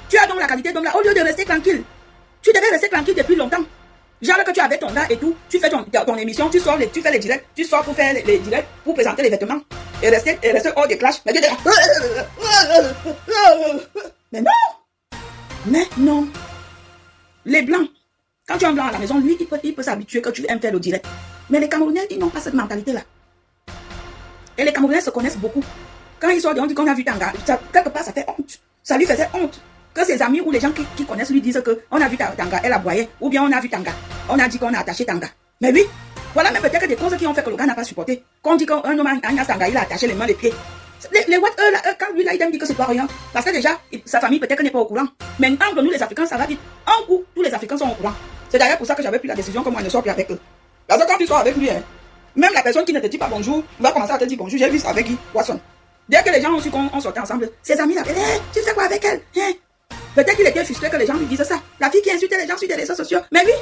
Tu as donc la qualité d'homme là, au lieu de rester tranquille. Tu devais rester tranquille depuis longtemps. Genre que tu avais ton gars et tout, tu fais ton émission, tu fais les directs, tu sors pour faire les directs, pour présenter les vêtements. Et rester hors des clashs. Mais tu mais non! Mais non! Les blancs, quand tu as un blanc à la maison, lui, il peut s'habituer que tu aimes faire le direct. Mais les Camerounais, ils n'ont pas cette mentalité-là. Et les Camerounais se connaissent beaucoup. Quand ils sortent, on dit qu'on a vu Tanga. Quelque part, ça fait honte. Ça lui faisait honte. Que ses amis ou les gens qui connaissent lui disent qu'on a vu Tanga, elle a boyé. Ou bien on a vu Tanga. On a dit qu'on a attaché Tanga. Mais oui, voilà même peut-être des causes qui ont fait que le gars n'a pas supporté. Qu'on dit qu'un homme a Tanga, il a attaché les mains, les pieds. Les Ouatt, quand lui là, il dit que c'est pas rien. Parce que déjà, sa famille peut-être n'est pas au courant. Mais entre nous les Africains, ça va vite. En coup, tous les Africains sont au courant. C'est d'ailleurs pour ça que j'avais pris la décision que moi je ne sors plus avec eux. Parce que quand tu sors avec lui, hein, même la personne qui ne te dit pas bonjour, va commencer à te dire bonjour. J'ai vu ça avec Guy Watson. Dès que les gens ont su qu'on sortait ensemble, ses amis l'appelaient, hey, tu fais quoi avec elle, hein? Peut-être qu'il était frustré que les gens lui disent ça. La fille qui insultait les gens sur les réseaux sociaux. Mais oui,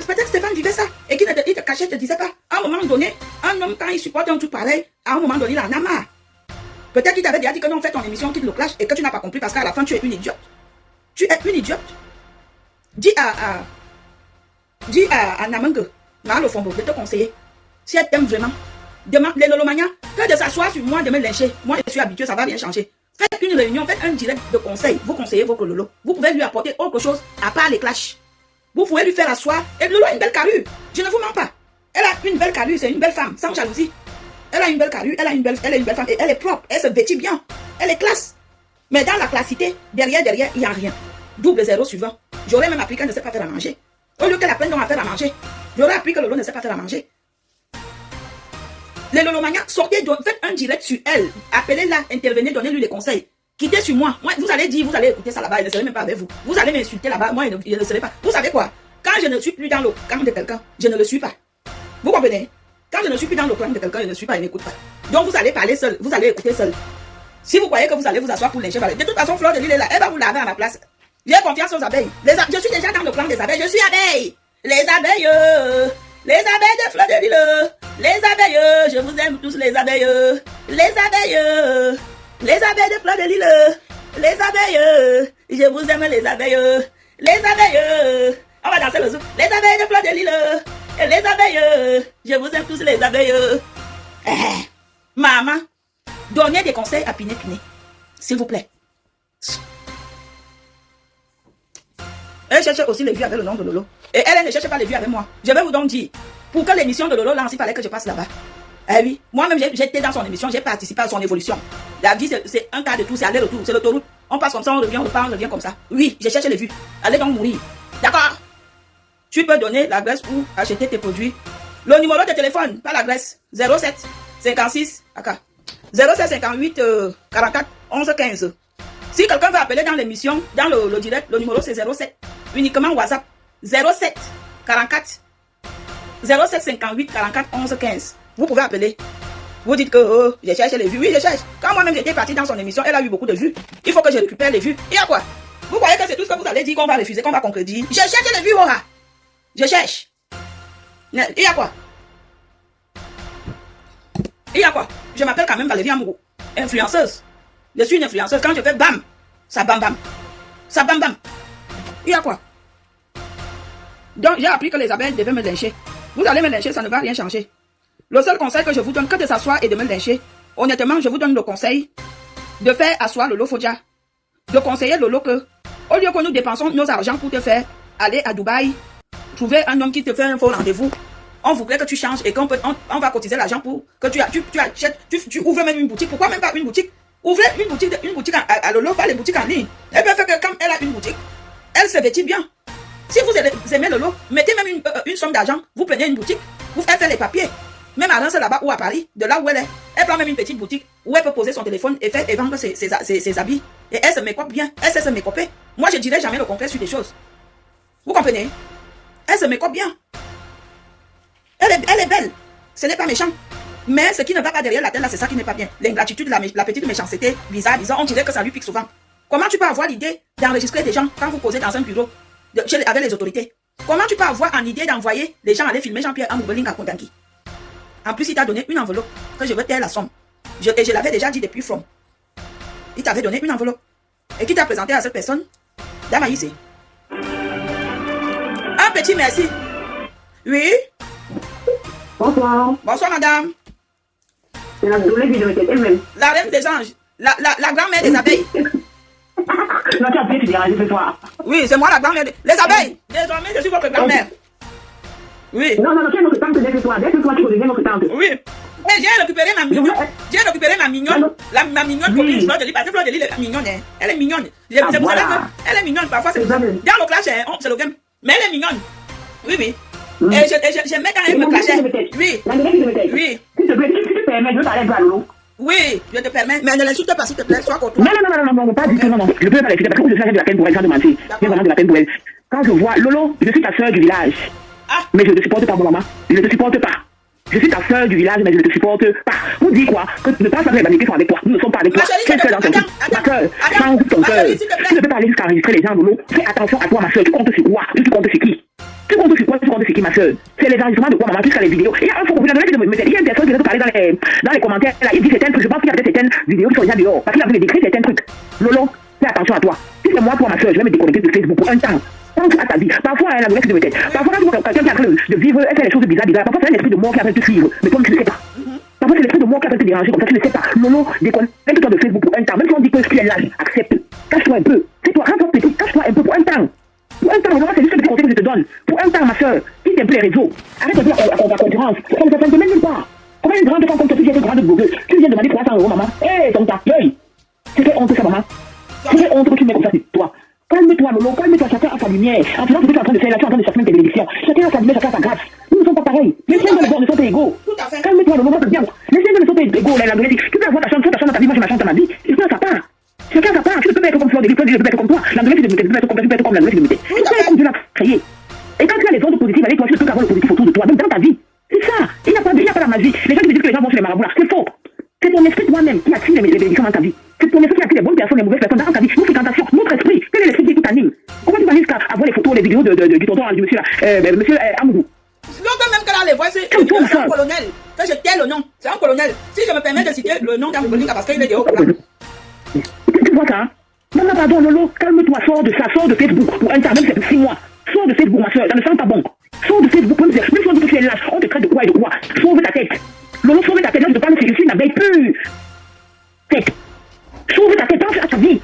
peut-être que Stéphane vivait ça. Et qu'il te cachait, il te disait pas. À un moment donné, un homme, quand il supporte un truc pareil, à un moment donné, il en a marre. Peut-être qu'il t'avait déjà dit que non, fais ton émission, quitte le clash, et que tu n'as pas compris parce qu'à la fin, tu es une idiote. Tu es une idiote. Dis à Namangue, le Fombo, de te conseiller. Si elle t'aime vraiment, demande les Lolomania, que de s'asseoir sur moi, de me lyncher. Moi, je suis habitué, ça va rien changer. Faites une réunion, faites un direct de conseil. Vous conseillez votre Lolo. Vous pouvez lui apporter autre chose à part les clashs. Vous pouvez lui faire asseoir. Et Lolo a une belle carrure. Je ne vous mens pas. Elle a une belle carrure, c'est une belle femme, sans jalousie. Elle a une belle carrure, elle est une belle femme et elle est propre, elle se vêtit bien, elle est classe. Mais dans la classité, derrière, il n'y a rien. Double zéro suivant. J'aurais même appris qu'elle ne sait pas faire à manger. Au lieu qu'elle apprenne donc à faire à manger, j'aurais appris que Lolo ne sait pas faire à manger. Les Lolomania, sortez, faites un direct sur elle. Appelez-la, intervenez, donnez-lui des conseils. Quittez sur moi. Moi. Vous allez dire, vous allez écouter ça là-bas, elle ne serait même pas avec vous. Vous allez m'insulter là-bas, moi, il ne serait pas. Vous savez quoi? Quand je ne suis plus dans le camp de quelqu'un, je ne le suis pas. Vous comprenez? Quand je ne suis plus dans le camp de quelqu'un, je ne suis pas, il n'écoute pas. Donc vous allez parler seul, vous allez écouter seul. Si vous croyez que vous allez vous asseoir pour lyncher, de toute façon, Fleur de Lille est là, elle va vous laver à ma place. J'ai confiance aux abeilles. Je suis déjà dans le clan des abeilles, je suis abeille. Les abeilles de Fleur de Lille. Les abeilles, je vous aime tous les abeilles. Les abeilles de Fleur de Lille. Les abeilles, je vous aime les abeilles. Les abeilles, on va danser le zouk. Les abeilles de Fleur de Lille. Les abeilles, je vous aime tous les abeilles. Maman, donnez des conseils à Piné Piné, s'il vous plaît. Elle cherche aussi les vues avec le nom de Lolo. Et elle ne cherche pas les vues avec moi. Je vais vous donc dire, pour que l'émission de Lolo lance, il fallait que je passe là-bas. Eh oui, moi-même j'étais dans son émission, j'ai participé à son évolution. La vie c'est un cas de tout, c'est aller-retour, c'est l'autoroute. On passe comme ça, on revient, on repart, on revient comme ça. Oui, je cherche les vues. Allez donc mourir. D'accord? Tu peux donner l'adresse pour acheter tes produits. Le numéro de téléphone, pas l'adresse. 07 56 07 58 44 11 15. Si quelqu'un veut appeler dans l'émission, dans le direct, le numéro c'est 07. Uniquement WhatsApp. 07 44 07 58 44 11 15. Vous pouvez appeler. Vous dites que je cherche les vues. Oui, je cherche. Quand moi-même j'étais parti dans son émission, elle a eu beaucoup de vues. Il faut que je récupère les vues. Il y a quoi? Vous croyez que c'est tout ce que vous allez dire qu'on va refuser, qu'on va concrétiser? Je cherche les vues, Aura. Je cherche. Il y a quoi? Il y a quoi? Je m'appelle quand même Valérie Amourou. Influenceuse. Je suis une influenceuse. Quand je fais bam, ça bam bam. Ça bam bam. Il y a quoi? Donc j'ai appris que les abeilles devaient me lyncher. Vous allez me lyncher, ça ne va rien changer. Le seul conseil que je vous donne, que de s'asseoir et de me lyncher. Honnêtement, je vous donne le conseil de faire asseoir Lolo Fodja. De conseiller Lolo que, au lieu que nous dépensons nos argents pour te faire aller à Dubaï, trouver un homme qui te fait un faux rendez-vous, on voudrait que tu changes et qu'on va cotiser l'argent pour que tu achètes, tu ouvres même une boutique. Pourquoi même pas une boutique? Ouvrez une boutique à Lolo, pas les boutiques en ligne. Elle peut faire que comme elle a une boutique, elle se vêtit bien. Si vous aimez Lolo, mettez même une somme d'argent, vous prenez une boutique, vous faites les papiers. Même à Reims là-bas ou à Paris, de là où elle est, elle prend même une petite boutique où elle peut poser son téléphone et vendre ses habits. Et elle se mécope bien, elle sait se mécoper. Moi, je dirais jamais le contraire sur des choses. Vous comprenez? Elle se mécope bien. Elle est belle. Ce n'est pas méchant. Mais ce qui ne va pas derrière la tête là, c'est ça qui n'est pas bien. L'ingratitude, la petite méchanceté, bizarre, on dirait que ça lui pique souvent. Comment tu peux avoir l'idée d'enregistrer des gens quand vous posez dans un bureau avec les autorités? Comment tu peux avoir en idée d'envoyer les gens aller filmer Jean-Pierre Amoubeling à Kondangui? En plus, il t'a donné une enveloppe que je veux taire la somme. Et je l'avais déjà dit depuis From. Il t'avait donné une enveloppe. Et qui t'a présenté à cette personne? Damaïsé. Un petit merci Oui. Bonsoir. Bonsoir, madame. C'est la douleur qui me elle-même. La reine des anges. La grand-mère des abeilles. Non, tu as appelé, tu déranges ce soir. Oui, c'est moi la grand-mère. Les abeilles. Désormais, je suis votre grand-mère. Oui. Non, tu es notre tante dès ce soir. Dès ce soir, tu redeviens notre tante. Oui. Mais j'ai récupéré ma mignonne. J'ai récupéré ma mignonne. Ma mignonne copine Fleur de Lys. Parce que Fleur de Lys est mignonne. Hein. Elle est mignonne. C'est pour ça qu'elle est mignonne. Parfois, c'est dans le clash, c'est le game. Mais elle est mignonne. Oui, oui. Et j'aimais quand elle me clashait. Oui. Oui. S'il te plaît, si tu permets, je veux parler à Lolo. Oui, je te permets. Mais ne l'insulte pas, s'il te plaît. Sois contre toi. Non, pas du tout, non. Je peux pas l'expliquer parce que je suis de la peine pour elle sans demander. J'ai vraiment de la peine pour elle. Quand je vois Lolo, je suis ta soeur du village. Mais je ne te supporte pas, mon maman. Je ne te supporte pas. Je suis ta soeur du village, mais je ne te supporte pas. Vous dites quoi? Que tu ne penses pas que les bannités sont avec toi. Nous ne sommes pas avec toi. Quelle soeur dans ton cœur? Ma soeur, change ton cœur. Tu ne peux pas aller jusqu'à enregistrer les gens, Lolo. Fais attention à toi, ma soeur. Tu comptes sur quoi? Tu comptes sur qui? Tu comptes sur quoi? Tu comptes sur qui, ma soeur? C'est les enregistrements de quoi, maman, jusqu'à les vidéos. Et il faut que vous avez de me mettre. Il y a une personne qui vient de parler dans les commentaires. Là, il dit certains trucs. Je pense qu'il y a peut-être certaines vidéos qui sont déjà dehors. Parce qu'il a voulu décrire certains trucs. Lolo, fais attention à toi. Si c'est moi, toi, ma soeur, je vais me déconnecter de Facebook pour un temps. Pense à ta vie. Parfois, elle a le de tête. Parfois, quand tu vois quelqu'un qui est en train de vivre, elle fait des choses bizarres. Parfois, c'est l'esprit de mort qui est en train de te suivre. Mais toi, tu ne sais pas. Parfois, c'est l'esprit de mort qui est en train de te déranger. Comme ça, tu ne sais pas. Lolo, déconnecte-toi de Facebook pour un temps. Même si on dit que tu es lâche, accepte. Cache-toi un peu. C'est toi, rends-toi petit. Cache-toi un peu pour un temps. Pour un temps, vraiment, c'est juste le petit conseil que je te donne. Pour un temps, ma soeur, s'il te plaît, les réseaux. Arrête de dire qu'on va concurrence. Ça ne te mène nulle part. Comment une grande femme comme toi, tu viens de grande blogueuse, tu viens demander 300 €, maman. Hé, ton accueil. C'est quelle honte, ça, maman. C'est quelle honte que tu mets comme ça, c'est toi. Calme-toi, Lolo, calme-toi, chacun a sa lumière. En faisant ce que tu es en train de faire là, tu es en train de chercher une télévision. Chacun a sa lumière, chacun a sa grâce. Nous ne sommes pas pareils. Les siens de ne sont pas égaux. Calme-toi, Lolo, moi, c'est bien. Les siens de ne sont pas égaux, là, tu peux avoir ta chambre dans ta vie, moi, j'ai ma chambre dans ma vie. Chacun a sa part. Chacun a sa part. Tu ne peux pas être comme Fleur de Lys, tu peux être comme toi. L'André, tu peux être comme l'André, tu peux être comme Dieu l'a créé. Et quand tu as les ondes positives avec toi, tu peux avoir le positif autour de toi, même dans ta vie. C'est ça. Il n'y a pas la magie. Les gens qui disent que les gens vont sur les marabouts là, c'est faux. C'est ton esprit toi-même qui attire les bénédictions dans ta vie. C'est ton esprit qui attire les bonnes personnes, les mauvaises personnes dans ta vie. Nos fréquentations, notre esprit. Quel est l'esprit qui t'anime? Comment tu vas jusqu'à avoir les photos, les vidéos du tonton, du monsieur là, monsieur Amoudou? L'autre même que là, les voix, c'est un colonel. Que je tais le nom. C'est un colonel. Si je me permets de citer le nom d'Amoudou, parce qu'il est des hauts là. Tu vois ça? Non, pardon, Lolo, calme-toi, sors de ça, sors de Facebook pour un temps, même si c'est pour 6 mois. Sors de Facebook, ma soeur, ça ne sent pas bon. Sors de Facebook, même si on dit que tu es lâche, on te traite de quoi et de quoi. Sauve ta tête. Lolo, sauve ta tête, là je te parle, c'est une abeille pure. Tête. Sauve ta tête, pense à ta vie.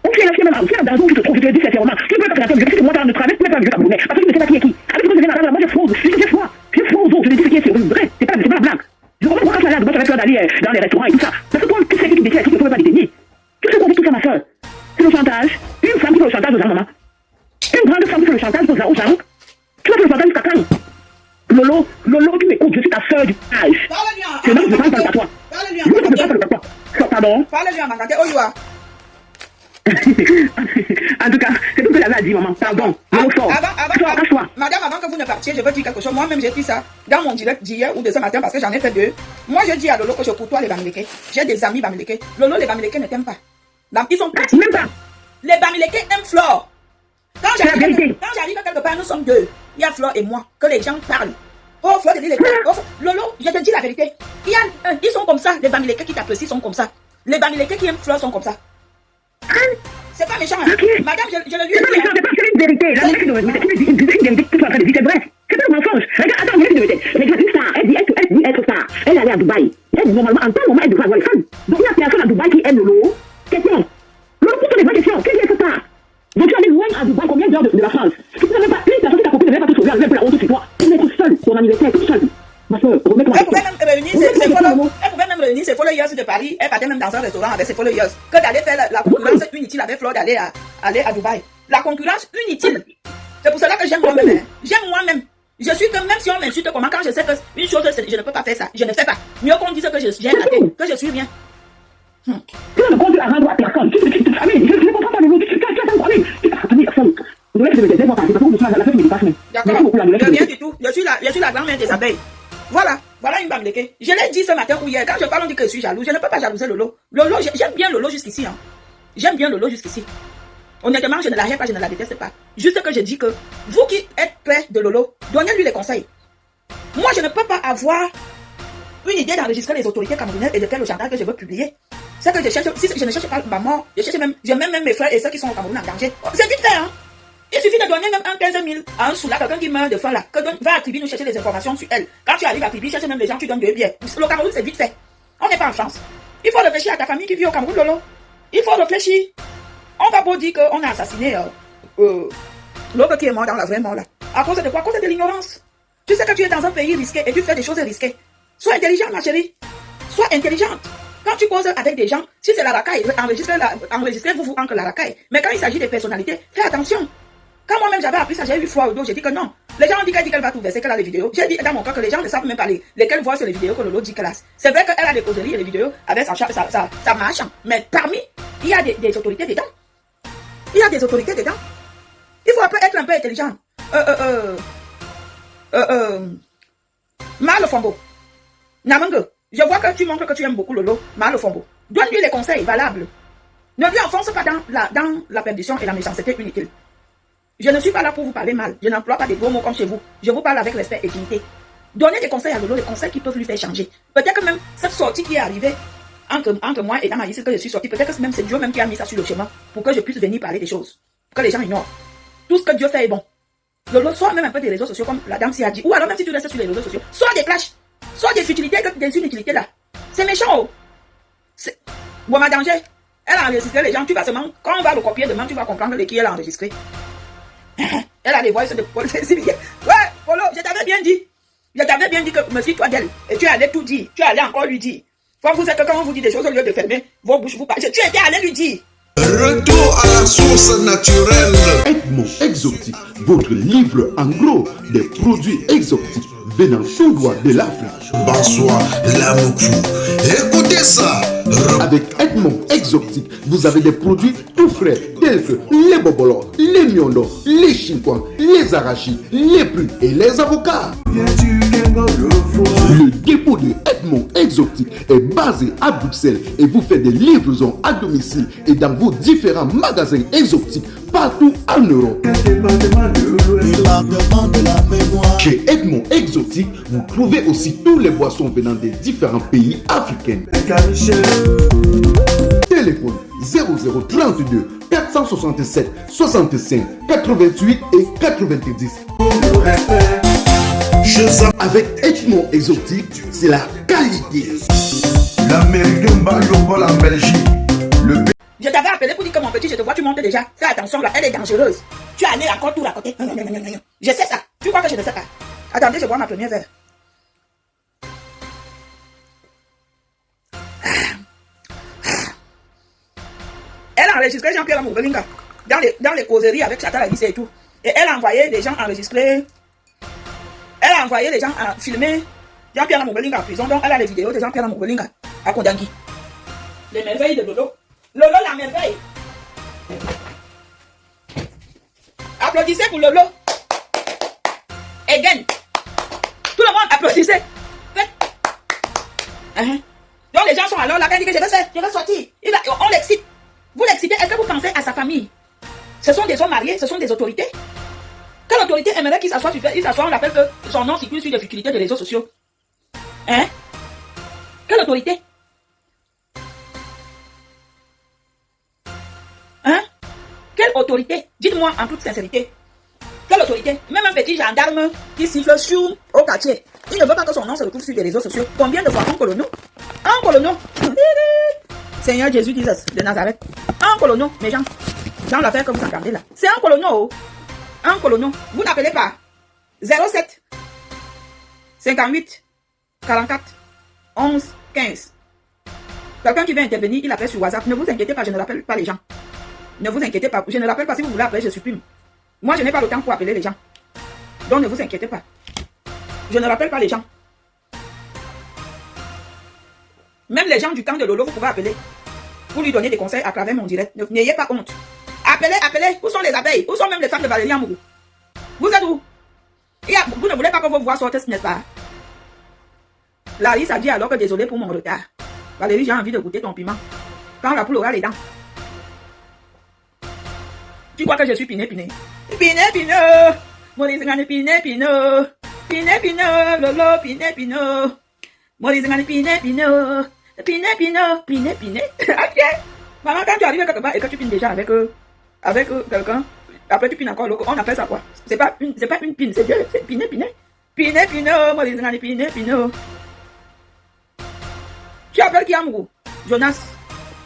On fait la même, c'est la raison où tu te trouves, je te le dis sincèrement. Tu peux pas faire la tête, si moi t'as un travail, tu peux pas vivre ta bonnet. Parce que tu ne sais pas qui est qui. Avec toi, je viens moi je fraude, je froid. Je fraude aux autres, je dis ce qui est vrai, c'est pas la blague. Je comprends pourquoi tu es là, moi j'avais peur d'aller dans les restaurants et tout ça. Parce que toi, tu sais que tu décides, tu ne peux pas dédaigner. Tu sais qu'on dit tout ça, ma soeur. C'est le chantage. Une femme qui fait le chantage aux gens, maman. Une grande femme qui fait le chantage aux gens. Tu vas faire le chantage jusqu'à quand? Lolo, tu m'écoutes, je suis ta soeur du âge. C'est non, je ne parle pas de toi. Je ne parle pas de toi. Pardon? Parle-lui à Manganté, Oyoua. En tout cas, c'est tout ce que j'avais à dire, maman. Pardon. Lolo, sors. Cache-toi. Madame, avant que vous ne partiez, je veux dire quelque chose. Moi-même, j'ai dit ça dans mon direct d'hier ou de ce matin parce que j'en ai fait 2. Moi, je dis à Lolo que je côtoie les Bamileke. J'ai des amis Bamileke. Lolo, les Bamileke ne t'aiment pas. Ils sont petits. Même pas. Les Bamileke aiment Flore. Quand j'arrive quelque part, nous sommes 2. Il y a Flore et moi. Que les gens parlent. Oh, Flore, Lolo, je te dis la vérité. Ils sont comme ça. Les Bamileke qui t'apprécient sont comme ça. Les Bamileke qui aiment Flore sont comme ça. C'est pas méchant. Okay. Madame, je le lui ai dit. C'est une vérité. La vérité, c'est vrai. C'est vrai. C'est pas un mensonge. Regarde, attends, je vais te mettre. Regarde, une star. Elle dit être star. Elle allait à Dubaï. Elle, normalement, en tant moment, elle devrait avoir les femmes. Donc, il y a personne à Dubaï qui aime Lolo. Question. Lolo, pose les vraies questions. Qu'est-ce que c'est ça? Donc, tu es allé loin à Dubaï, combien d'heures de la France? Tu ne savais pas, une personne qui t'a coupé, ne devait pas te sauver, elle avait la honte sur toi. Tu es toute seule, ton anniversaire, toute seule. Ma soeur, remets-toi. Elle pouvait même réunir ses followers de Paris. Elle partait même dans un restaurant avec ses followers. Que d'aller faire la concurrence inutile avec Flore d'aller à Dubaï. La concurrence inutile. C'est pour cela que j'aime moi-même. J'aime moi-même. Je suis que même si on m'insulte comment, quand je sais que une chose, je ne peux pas faire ça, je ne fais pas. Mieux qu'on dise que j'ai raté, que je suis bien. Tu as le conduit à rendre à personne. Je ne comprends pas le mot. Tu as un problème. Tu vas retenir personne. Je vais te mettre des parce que vous la fête méditation. D'accord. Rien du tout. Je suis la grand-mère des abeilles. Voilà une Bamileke. Je l'ai dit ce matin ou hier. Quand je parle, on dit que je suis jaloux. Je ne peux pas jalouser Lolo. Lolo, j'aime bien Lolo jusqu'ici. Hein. J'aime bien Lolo jusqu'ici. Honnêtement, je ne la hais pas, je ne la déteste pas. Juste que je dis que vous qui êtes près de Lolo, donnez-lui les conseils. Moi, je ne peux pas avoir une idée d'enregistrer les autorités camerounaises et de faire le chantage que je veux publier. C'est que je cherche, si je ne cherche pas ma mort, je mets même mes frères et ceux qui sont au Cameroun en danger. C'est vite fait, hein. Il suffit de donner même un 15 000 à un soula, quelqu'un qui meurt de faim là, va à Tribi nous chercher des informations sur elle. Quand tu arrives à Tribi, cherche même les gens, tu donnes 2 billets. Le Cameroun, c'est vite fait. On n'est pas en France. Il faut réfléchir à ta famille qui vit au Cameroun, Lolo. Il faut réfléchir. On va pas dire qu'on a assassiné l'autre qui est mort dans la vraie mort là. À cause de quoi? À cause de l'ignorance. Tu sais que tu es dans un pays risqué et tu fais des choses risquées. Sois intelligente, ma chérie. Sois intelligente. Quand tu causes avec des gens, si c'est la racaille, enregistrez-vous entre la racaille. Mais quand il s'agit des personnalités, fais attention. Quand moi-même j'avais appris ça, j'ai eu foi au dos, j'ai dit que non. Les gens ont dit qu'elle va tout verser, qu'elle a les vidéos. J'ai dit dans mon cas que les gens ne savent même pas lesquelles voient sur les vidéos que Lolo dit classe. C'est vrai qu'elle a des causeries et les vidéos avec sa marche. Mais parmi, il y a des autorités dedans. Il y a des autorités dedans. Il faut être un peu intelligent. Malofombo. Namango. Je vois que tu montres que tu aimes beaucoup Lolo. Malofombo. Donne-lui les conseils valables. Ne lui enfonce pas dans la perdition et la méchanceté inutile. Je ne suis pas là pour vous parler mal. Je n'emploie pas des gros mots comme chez vous. Je vous parle avec respect et dignité. Donnez des conseils à Lolo, des conseils qui peuvent lui faire changer. Peut-être que même cette sortie qui est arrivée entre moi et Dame Alice, que je suis sortie, peut-être que même c'est Dieu même qui a mis ça sur le chemin pour que je puisse venir parler des choses. Que les gens ignorent. Tout ce que Dieu fait est bon. Lolo, soit même un peu des réseaux sociaux comme la dame s'y a dit. Ou alors même si tu restes sur les réseaux sociaux, soit des clashs, soit des futilités, des inutilités là. C'est méchant, oh. Bon, ma danger. Elle a enregistré les gens, tu vas seulement, quand on va le copier demain, tu vas comprendre qui elle a enregistré. Elle a des voix de Paul Cécile. Ouais, Polo, je t'avais bien dit. Je t'avais bien dit que méfie-toi d'elle. Et tu allais tout dire. Tu allais encore lui dire. Quand vous êtes que quand on vous dit des choses, au lieu de fermer vos bouches, vous parlez. Tu étais allé lui dire. Retour à la source naturelle. Edmond Exotique, votre livre en gros des produits exotiques venant tout droit de l'Afrique. Bonsoir, Lamoukou. Écoutez ça. Avec Edmond Exotique, vous avez des produits tout frais tels que les bobolos, les miondo, les chinquans, les arachides, les plumes et les avocats. Le dépôt de Edmond Exotique est basé à Bruxelles et vous fait des livraisons à domicile et dans vos différents magasins exotiques partout en Europe. Chez Edmond Exotique, vous trouvez aussi tous les boissons venant des différents pays africains. Téléphone 0032 467 65 88 et 90. Avec Edmond Exotique, c'est la qualité. L'Américain Baliobol en Belgique. Je t'avais appelé pour dire que mon petit, je te vois, tu montes déjà. Fais attention là, elle est dangereuse. Tu allais encore tout raconter. Je sais ça. Tu crois que je ne sais pas? Attendez, je bois ma première verre. Elle a enregistré Jean-Pierre Amourbelinga dans les causeries avec Chata Lavisse et tout. Et elle a envoyé les gens enregistrer. Elle a envoyé les gens à filmer Jean-Pierre Amourbelinga en prison. Donc elle a les vidéos de Jean-Pierre Amourbelinga à Kondangui. Les merveilles de Lolo. Lolo la merveille. Applaudissez pour Lolo. Again. Tout le monde applaudissez. Donc les gens sont alors là, quand il dit que je vais sortir. On l'excite. Vous l'excitez, est-ce que vous pensez à sa famille? Ce sont des hommes mariés, ce sont des autorités. Quelle autorité aimerait qu'il s'assoie sur il s'assoit, on l'appelle que son nom circule sur des futilités des réseaux sociaux? Hein? Quelle autorité? Hein? Quelle autorité? Dites-moi en toute sincérité. Quelle autorité? Même un petit gendarme qui siffle sur au quartier. Il ne veut pas que son nom se retrouve sur les réseaux sociaux. Combien de fois un colono? Un colono? Seigneur Jésus de Nazareth. Un colono, mes gens. Dans l'affaire que vous entendez là. C'est un colono. Un colono. Vous n'appelez pas 07 58 44 11 15. Quelqu'un qui veut intervenir, il appelle sur WhatsApp. Ne vous inquiétez pas, je ne rappelle pas les gens. Ne vous inquiétez pas. Je ne rappelle pas. Si vous voulez appeler, je supprime. Moi, je n'ai pas le temps pour appeler les gens. Donc, ne vous inquiétez pas. Je ne rappelle pas les gens. Même les gens du camp de Lolo, vous pouvez appeler. Pour lui donner des conseils à travers mon direct. N'ayez pas honte. Appelez, appelez. Où sont les abeilles? Où sont même les femmes de Valérie Amourou? Vous êtes où? Vous ne voulez pas que vos voix sortent, n'est-ce pas? Larry a dit alors que désolé pour mon retard. Valérie, j'ai envie de goûter ton piment. Quand la poule aura les dents. Tu crois que je suis piné? Piné. Maurice Ngane piné. Lolo piné. Maurice Ngane piné. Ok. Maman, quand tu arrives quelque part et que tu pines déjà avec quelqu'un, Après, tu pines encore l'eau. On appelle ça quoi? C'est pas une pine, c'est Dieu. C'est piner. Piner, moi, les gens, piner. Tu appelles qui Amourou? Jonas.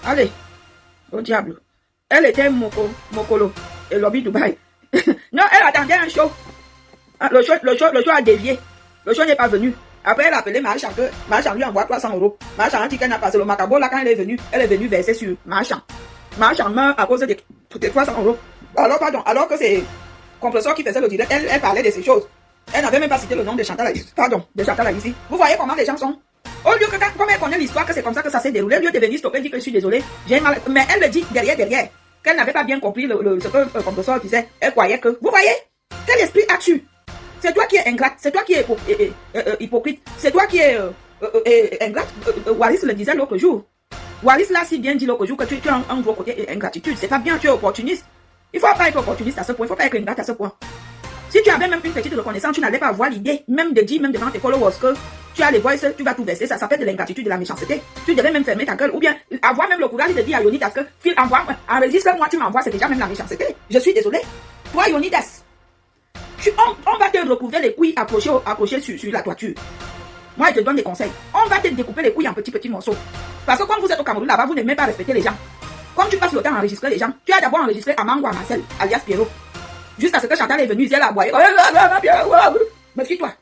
Allez. Au diable. Elle était Mokolo. Et lobby Dubaï. Non, elle attendait un show. Le show a dévié. Le show n'est pas venu. Après, elle a appelé Marchand que Marchand lui envoie 300 €. Marchand a dit qu'elle n'a pas passé le macabo là quand elle est venue verser sur Marchand. Marchand meurt à cause des 300 €. Alors, pardon, alors que c'est Compresseur qui faisait le direct, elle parlait de ces choses. Elle n'avait même pas cité le nom de Chantal ici. Vous voyez comment les gens sont? Au lieu que, comme elle connaît l'histoire, que c'est comme ça que ça s'est déroulé, au lieu de venir stopper, dit que je suis désolée, j'ai mal. Mais elle le dit derrière, qu'elle n'avait pas bien compris ce que Compresseur disait. Elle croyait que, vous voyez, quel esprit as-tu? C'est toi qui es ingrate, c'est toi qui es hypocrite, c'est toi qui es ingrate. Wallis le disait l'autre jour. Wallis l'a si bien dit l'autre jour que tu as un gros côté ingratitude. C'est pas bien, tu es opportuniste. Il faut pas être opportuniste à ce point, il faut pas être ingrate à ce point. Si tu avais même une petite reconnaissance, tu n'allais pas avoir l'idée, même de dire, même devant tes followers, que tu as les voices, tu vas tout verser, ça s'appelle de l'ingratitude, de la méchanceté. Tu devais même fermer ta gueule, ou bien avoir même le courage de dire à Yonidas que, enregistre-moi, tu m'envoies, c'est déjà même la méchanceté. Je suis désolé. Toi, Yonidas, on va te recouvrir les couilles accrochées sur la toiture. Moi, je te donne des conseils. On va te découper les couilles en petits morceaux. Parce que quand vous êtes au Cameroun, là-bas, vous n'aimez pas respecter les gens. Quand tu passes le temps à enregistrer les gens, tu as d'abord enregistré Amango à Marcel, alias Pierrot. Jusqu'à ce que Chantal est venue, elle a aboyé. Mais suis-toi.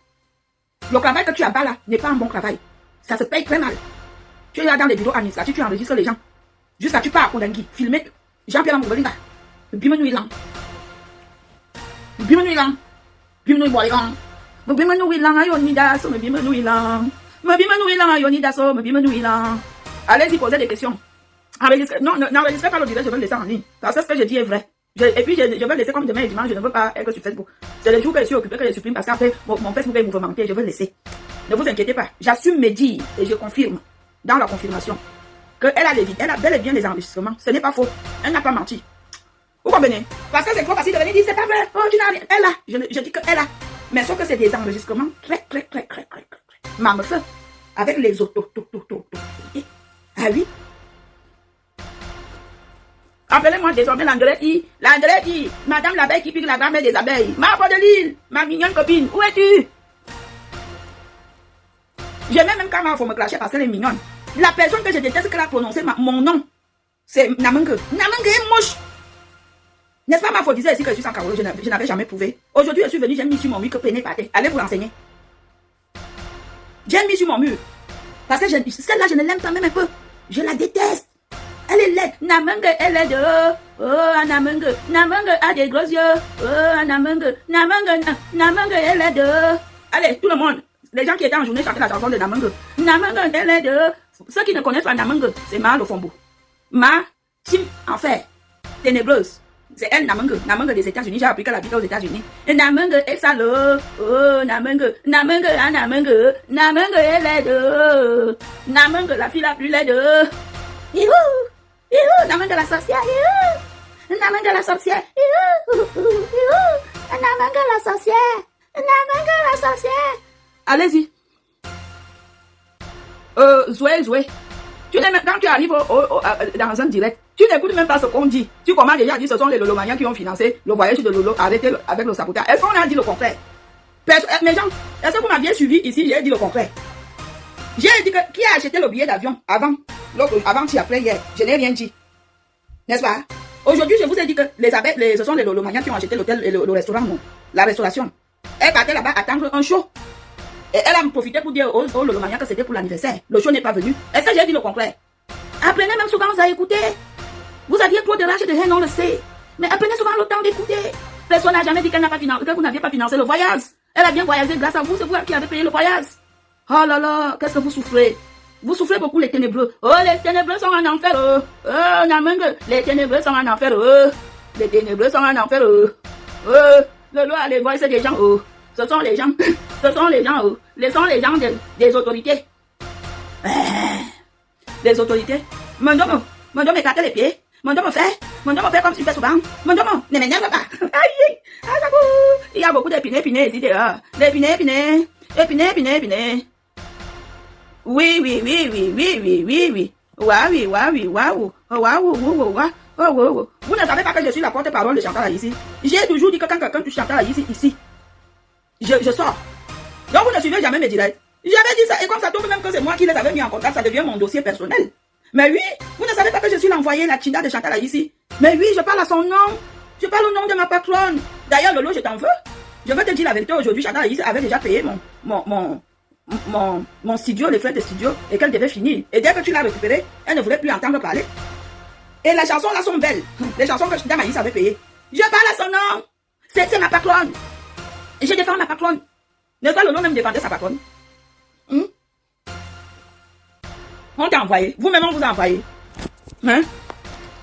Le travail que tu as bas là n'est pas un bon travail. Ça se paye très mal. Tu es là dans les bureaux administratifs, tu enregistres les gens. Jusqu'à tu pars à Kondangui, filmer Jean-Pierre Mouvelinga. Bimenou Ilan. Allez-y, posez des questions. Non, n'enregistrez pas le direct, je vais le laisser en ligne. Parce que ce que je dis est vrai. Et puis, je vais le laisser comme demain et dimanche, je ne veux pas être sur Facebook. C'est les jours que je suis occupé que je supprime parce qu'après, mon Facebook est mouvementé, je vais le laisser. Ne vous inquiétez pas. J'assume mes dires et je confirme, dans la confirmation, qu'elle a bel et bien les enregistrements. Ce n'est pas faux. Elle n'a pas menti. Vous comprenez? Parce que c'est trop facile de venir dire, c'est pas vrai. Oh, tu n'as rien. Elle a. Je dis qu'elle a. Mais sauf que c'est des enregistrements très. Maman feu. Avec les autos. Ah oui? Appelez-moi désormais l'Angleterre. Madame l'abeille qui pique la grand-mère des abeilles. Ma de l'île, ma mignonne copine, où es-tu? J'ai même quand il faut me clasher parce qu'elle est mignonne. La personne que je déteste qu'elle a prononcé mon nom, c'est Namangue. Namangue est moche. N'est-ce pas, ma faute disait ici que je suis sans Cameroun, je n'avais jamais prouvé. Aujourd'hui, je suis venu, j'ai mis sur mon mur que Péné partait. Allez vous renseigner. J'ai mis sur mon mur. Parce que celle-là, je ne l'aime pas même un peu. Je la déteste. Elle est laide. Namangue, elle est de oh, Namangue a des gros yeux. Oh, Namangue, elle est de. Allez, tout le monde. Les gens qui étaient en journée chantaient la chanson de Namangue. Namangue, elle est de. Ceux qui ne connaissent pas Namangue, c'est Ma Lofombo. Ma, Tim, Enfer, Ténébreuse. C'est elle, Namangue des États-Unis. J'ai appris qu'elle habite aux États-Unis. Namangue est salaud. Oh, Namangue, elle est de. Namangue, la fille la plus laide. Youhou! Namangue la sorcière. Namangue la sorcière. Namangue la sorcière. Allez-y. Zoé. Quand tu arrives dans un direct, tu n'écoutes même pas ce qu'on dit. Tu commences déjà à dire ce sont les lolomaniens qui ont financé le voyage de Lolo arrêté avec le sabotage. Est-ce qu'on a dit le contraire? Mais gens, est-ce que vous m'aviez suivi ici? J'ai dit le contraire. J'ai dit que qui a acheté le billet d'avion avant après hier? Je n'ai rien dit. N'est-ce pas? Aujourd'hui, je vous ai dit que ce sont les lolomaniens qui ont acheté l'hôtel et le restaurant, non? La restauration. Elle partait là-bas attendre un show. Et elle a profité pour dire aux lolomaniens que c'était pour l'anniversaire. Le show n'est pas venu. Est-ce que j'ai dit le contraire? Apprenez même souvent à écouter. Vous aviez trop de rage et de haine, on le sait. Mais apprenez souvent le temps d'écouter. Personne n'a jamais dit qu'elle n'a pas financé, que vous n'aviez pas financé le voyage. Elle a bien voyagé grâce à vous, c'est vous qui avez payé le voyage. Oh là là, qu'est-ce que vous souffrez? Vous souffrez beaucoup les ténébreux. Oh, les ténébreux sont en enfer. Oh, Namangue, les ténébreux sont en enfer. Les ténébreux sont en enfer. Le loi, les voix, c'est des gens. Ce sont les gens. Des autorités. Des autorités. Mon domme éclate les pieds. Mon domme fait comme tu fais souvent. Mon domme ne m'énerve pas. Aïe, il y a beaucoup d'épinés ici dehors. Épinés. Oui. Waouh. Oh. Vous ne savez pas que je suis la porte-parole de Chantal ici. J'ai toujours dit que quand quelqu'un touche Chantal ici, je sors. Donc vous ne suivez jamais mes directs. J'avais dit ça et comme ça tombe même que c'est moi qui les avais mis en contact, ça devient mon dossier personnel. Mais oui, vous ne savez pas que je suis l'envoyé, la Chinda de Chantal ici. Mais oui, je parle à son nom. Je parle au nom de ma patronne. D'ailleurs, Lolo, je t'en veux. Je veux te dire la vérité aujourd'hui, Chantal ici avait déjà payé mon studio, les frais de studio, et qu'elle devait finir. Et dès que tu l'as récupéré, elle ne voulait plus entendre parler. Et les chansons là sont belles. Les chansons que Damaïs avait payées. Je parle à son nom. C'est ma patronne. Et je défends ma patronne. N'est-ce pas, Lolo même défendait sa patronne? On t'a envoyé. Vous-même, on vous a envoyé. Hein?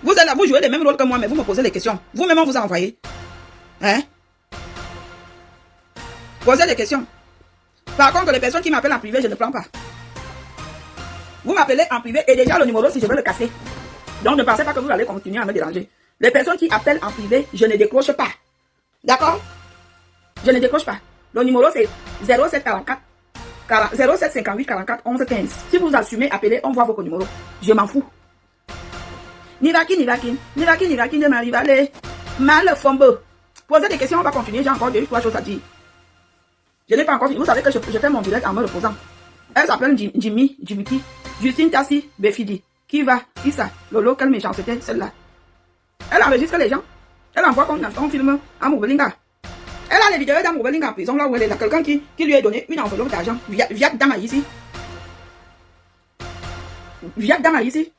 Vous êtes là, vous jouez les mêmes rôles que moi, mais vous me posez des questions. Vous-même, on vous a envoyé. Hein? Posez des questions. Par contre, les personnes qui m'appellent en privé, je ne prends pas. Vous m'appelez en privé et déjà le numéro, si je veux le casser. Donc, ne pensez pas que vous allez continuer à me déranger. Les personnes qui appellent en privé, je ne décroche pas. D'accord? Je ne décroche pas. Le numéro, c'est 0744 0758 44 11 15. Si vous assumez, appelez, on voit vos numéros. Je m'en fous. Nivakin de Marivale. Mal fombo. Posez des questions, on va continuer. J'ai encore 2-3 choses à dire. Je n'ai pas encore fini. Vous savez que je fais mon direct en me reposant. Elle s'appelle Jimmy, Justine Tassi, Befidi. Qui va? Qui ça? Lolo, quelle méchanceté, celle-là. Elle enregistre les gens. Elle envoie comme dans son film à Moubelinga. Elle a les vidéos dans Moubelinga en prison, là où elle est là. Quelqu'un qui lui a donné une enveloppe d'argent. Via Dama ici. Via Dama ici.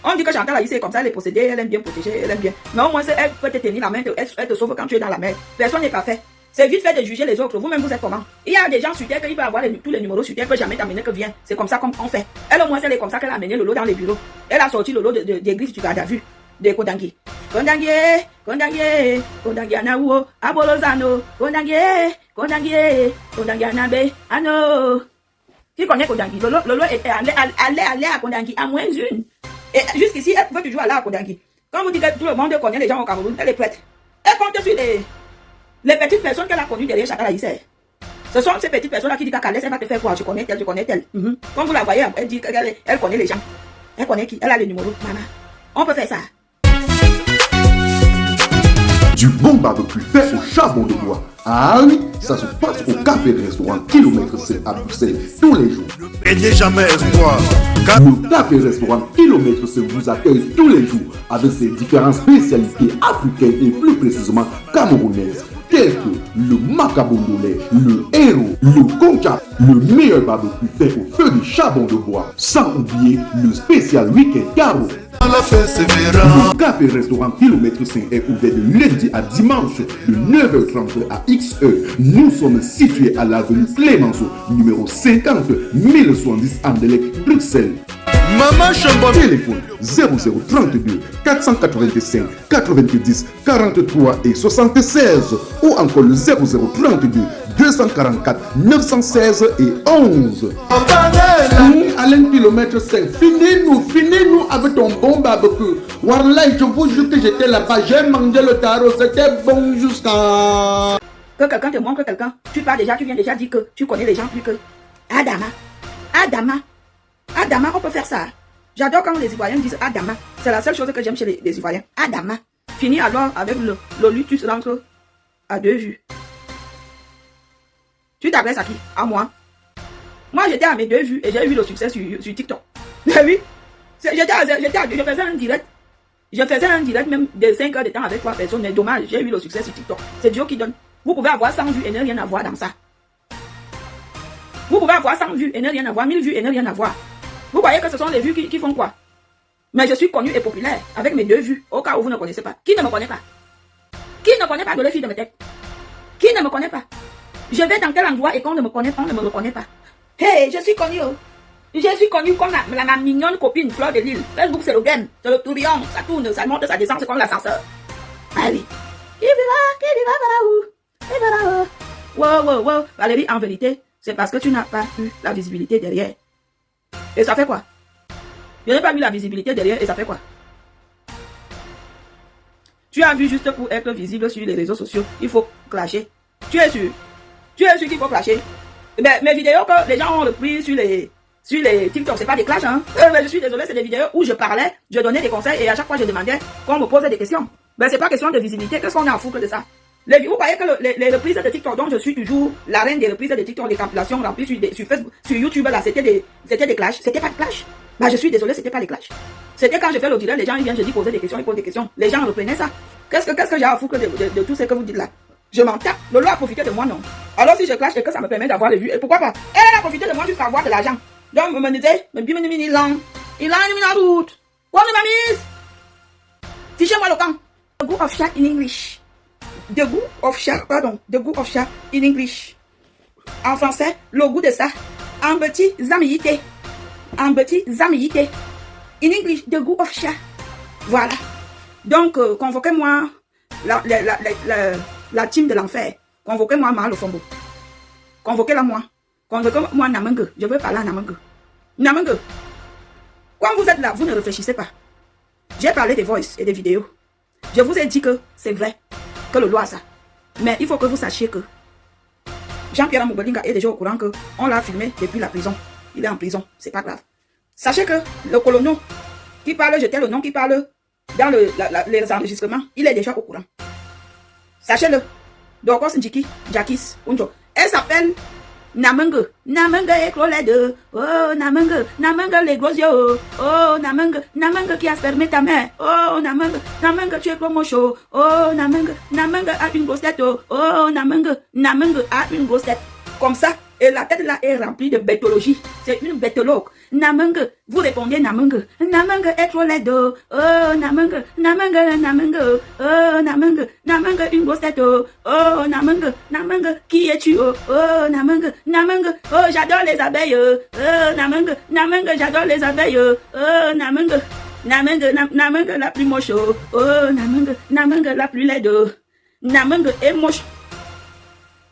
On dit que Chantal ici est comme ça, elle est possédée, elle aime bien protéger, elle aime bien. Mais au moins, elle peut te tenir la main, elle te sauve quand tu es dans la mer. Personne n'est parfait. C'est vite fait de juger les autres. Vous-même, vous êtes comment? Il y a des gens sur terre qui peuvent avoir tous les numéros sur terre, que jamais t'amener que vient. C'est comme ça qu'on fait. Elle, au moins, elle est comme ça qu'elle a amené Lolo dans les bureaux. Elle a sorti Lolo des griffes du garde à vue. De Kodangi. Kondangi Anawo, Abolozano, Kondangi Anabe, Ano. Qui connaît Kodangi? Lolo était allé à Kodangi à moins une. Et jusqu'ici, elle peut toujours aller à Kodangi. Quand vous dites que tout le monde connaît les gens au Cameroun, elle est prête. Elle compte sur les petites personnes qu'elle a connues derrière Chantal Aïssé. Ce sont ces petites personnes-là qui disent qu'à Calais, elle va te faire quoi? Je connais tel. Quand vous la voyez, elle dit qu'elle connaît les gens. Elle connaît qui? Elle a les numéros. Maman, on peut faire ça. Du bon barbecue fait au charbon de bois. Ah oui, ça se passe au café-restaurant Kilomètre 7 à Bruxelles tous les jours. N'ayez jamais espoir. Le café-restaurant Kilomètre 7 vous accueille tous les jours avec ses différentes spécialités africaines et plus précisément camerounaises. Tels que le macabondolais, le héros, le concha, le meilleur barbecue fait au feu du charbon de bois. Sans oublier le spécial week-end Garo. Le café-restaurant Kilomètre 5 est ouvert de lundi à dimanche de 9h30 à XE. Nous sommes situés à l'avenue Clémenceau, numéro 50 1070 Anderlecht, Bruxelles. Maman Chambon. Téléphone 0032 485 90 43 et 76 ou encore le 0032 244 916 et 11. Alain Kilomètre 5, finis-nous avec ton bon barbecue. Warlai, je vous jure que j'étais là-bas, j'ai mangé le tarot, c'était bon jusqu'à... Que quelqu'un te montre quelqu'un, tu viens déjà dire que tu connais les gens plus que... Adama, on peut faire ça. J'adore quand les Ivoiriens disent Adama. C'est la seule chose que j'aime chez les Ivoiriens. Adama. Fini alors avec le lutus rentre à 2 vues. Tu t'adresses à qui? À moi. Moi, j'étais à mes 2 vues et j'ai eu le succès sur TikTok. Oui. Je faisais un direct. Je faisais un direct même de 5 heures de temps avec 3 personnes. Mais dommage, j'ai eu le succès sur TikTok. C'est Dieu qui donne. Vous pouvez avoir 100 vues et ne rien avoir dans ça. Vous pouvez avoir 100 vues et ne rien avoir, 1000 vues et ne rien avoir. Vous voyez que ce sont les vues qui font quoi? Mais je suis connu et populaire avec mes 2 vues. Au cas où vous ne connaissez pas. Qui ne me connaît pas? Qui ne connaît pas de les filles de mes têtes? Qui ne me connaît pas? Je vais dans quel endroit et quand on ne me connaît pas, on ne me reconnaît pas. Hey, je suis connue. Je suis connue comme ma mignonne copine Fleur de Lille. Facebook, c'est le game. C'est le tourbillon. Ça tourne, ça monte, ça descend, c'est comme l'ascenseur. Allez. Qui va là-haut? Wow. Valérie, en vérité, c'est parce que tu n'as pas eu la visibilité derrière. Et ça fait quoi? Je n'ai pas mis la visibilité derrière et ça fait quoi? Tu as vu juste pour être visible sur les réseaux sociaux, il faut clasher. Tu es sûr qu'il faut clasher? Mais mes vidéos que les gens ont repris sur sur les TikTok, c'est pas des clashs, hein. Mais je suis désolé, c'est des vidéos où je parlais, je donnais des conseils et à chaque fois je demandais qu'on me posait des questions. Ben c'est pas question de visibilité, qu'est-ce qu'on a à foutre de ça? Vous voyez que les reprises de TikTok, dont je suis toujours la reine des reprises de TikTok, des compilations remplies sur Facebook, sur YouTube, là, c'était des clashs. C'était pas des clashs. Bah, je suis désolé, c'était pas des clashs. C'était quand je fais le direct, les gens, ils viennent, je dis poser des questions, ils posent des questions. Les gens reprenaient ça. Qu'est-ce que j'ai à foutre de tout ce que vous dites là? Je m'en tape. Lolo a profité de moi, non. Alors, si je clash et que ça me permet d'avoir les vues, et pourquoi pas? Elle a profité de moi jusqu'à avoir de l'argent. Donc, me disait, il a une route. Quoi, ma mise? Fichez-moi le camp. The Goo of Sha in English. The Goo of Sha, pardon. The Goo of Sha in English. En français, le goût de ça. En petit zamiyité. En petit zamiyité. In English, The Goo of Sha. Voilà. Donc, convoquez-moi la team de l'enfer. Convoquez-moi Mahalo Fombo. Convoquez-la moi. Convoquez-moi Namangue. Je veux parler à Namangue. Namangue. Quand vous êtes là, vous ne réfléchissez pas. J'ai parlé des voices et des vidéos. Je vous ai dit que c'est vrai, que le loi a ça. Mais il faut que vous sachiez que Jean-Pierre Amoubelinga est déjà au courant qu'on l'a filmé depuis la prison. Il est en prison, c'est pas grave. Sachez que le colonel qui parle, je tais le nom qui parle dans les enregistrements, il est déjà au courant. Sachez-le. Dokos Njiki, Jakis, Unjo. Elle s'appelle Namangue. Namangue est clolède. Oh, Namangue les gros yeux. Oh, Namangue qui a fermé ta main. Oh, Namangue tu es comme chaud. Oh, Namangue a une grosse tête. Oh, Namangue a une grosse tête. Comme ça, et la tête là est remplie de bêtologie. C'est une bêtologue. Namangue, vous répondez Namangue. Namangue est trop laide. Oh, Namangue. Oh, Namangue, une grosse tête. Oh, Namangue, qui es-tu? Oh, Namangue. Oh, j'adore les abeilles. Oh, Namangue, j'adore les abeilles. Oh, Namangue, la plus moche. Oh, Namangue, la plus laide. Namangue est moche.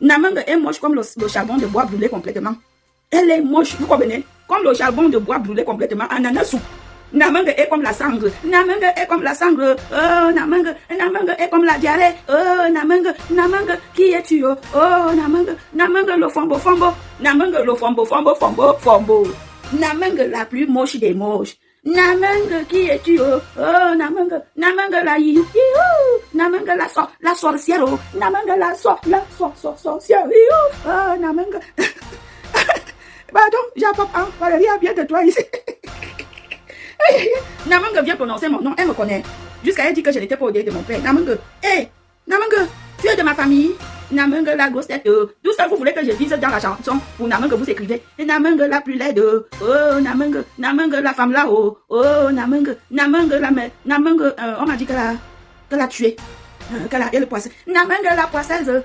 Namangue est moche comme le charbon de bois brûlé complètement. Elle est moche, vous comprenez? Comme le charbon de bois brûlé complètement, ananas soupe. Namangue est comme la sangre. Namangue est comme la sangre. Oh, Namangue est comme la diarrhée. Oh, Namangue, qui es-tu? Oh, Namangue, le fombo. Namangue, le fombo. Namangue, la plus moche des moches. Namangue, qui es-tu? Oh, Namangue, la you. Namangue, la sorcière. Oh, Namangue, la sorcière. Oh, Namangue. Pardon, Jacob, hein, Valérie a bien de toi ici. Namangue vient prononcer mon nom, elle me connaît. Jusqu'à elle dit que je n'étais pas au dé de mon père. Namangue, Namangue, tu es de ma famille. Namangue, la grosse tête. Tout ce que vous voulez que je dise dans la chanson, pour Namangue, vous écrivez. Namangue, la plus laide. Oh, Namangue, la femme là-haut. Oh, Namangue, la mère. Namangue, on m'a dit qu'elle a tué. Qu'elle a le poisson. Namangue, la poisseuse.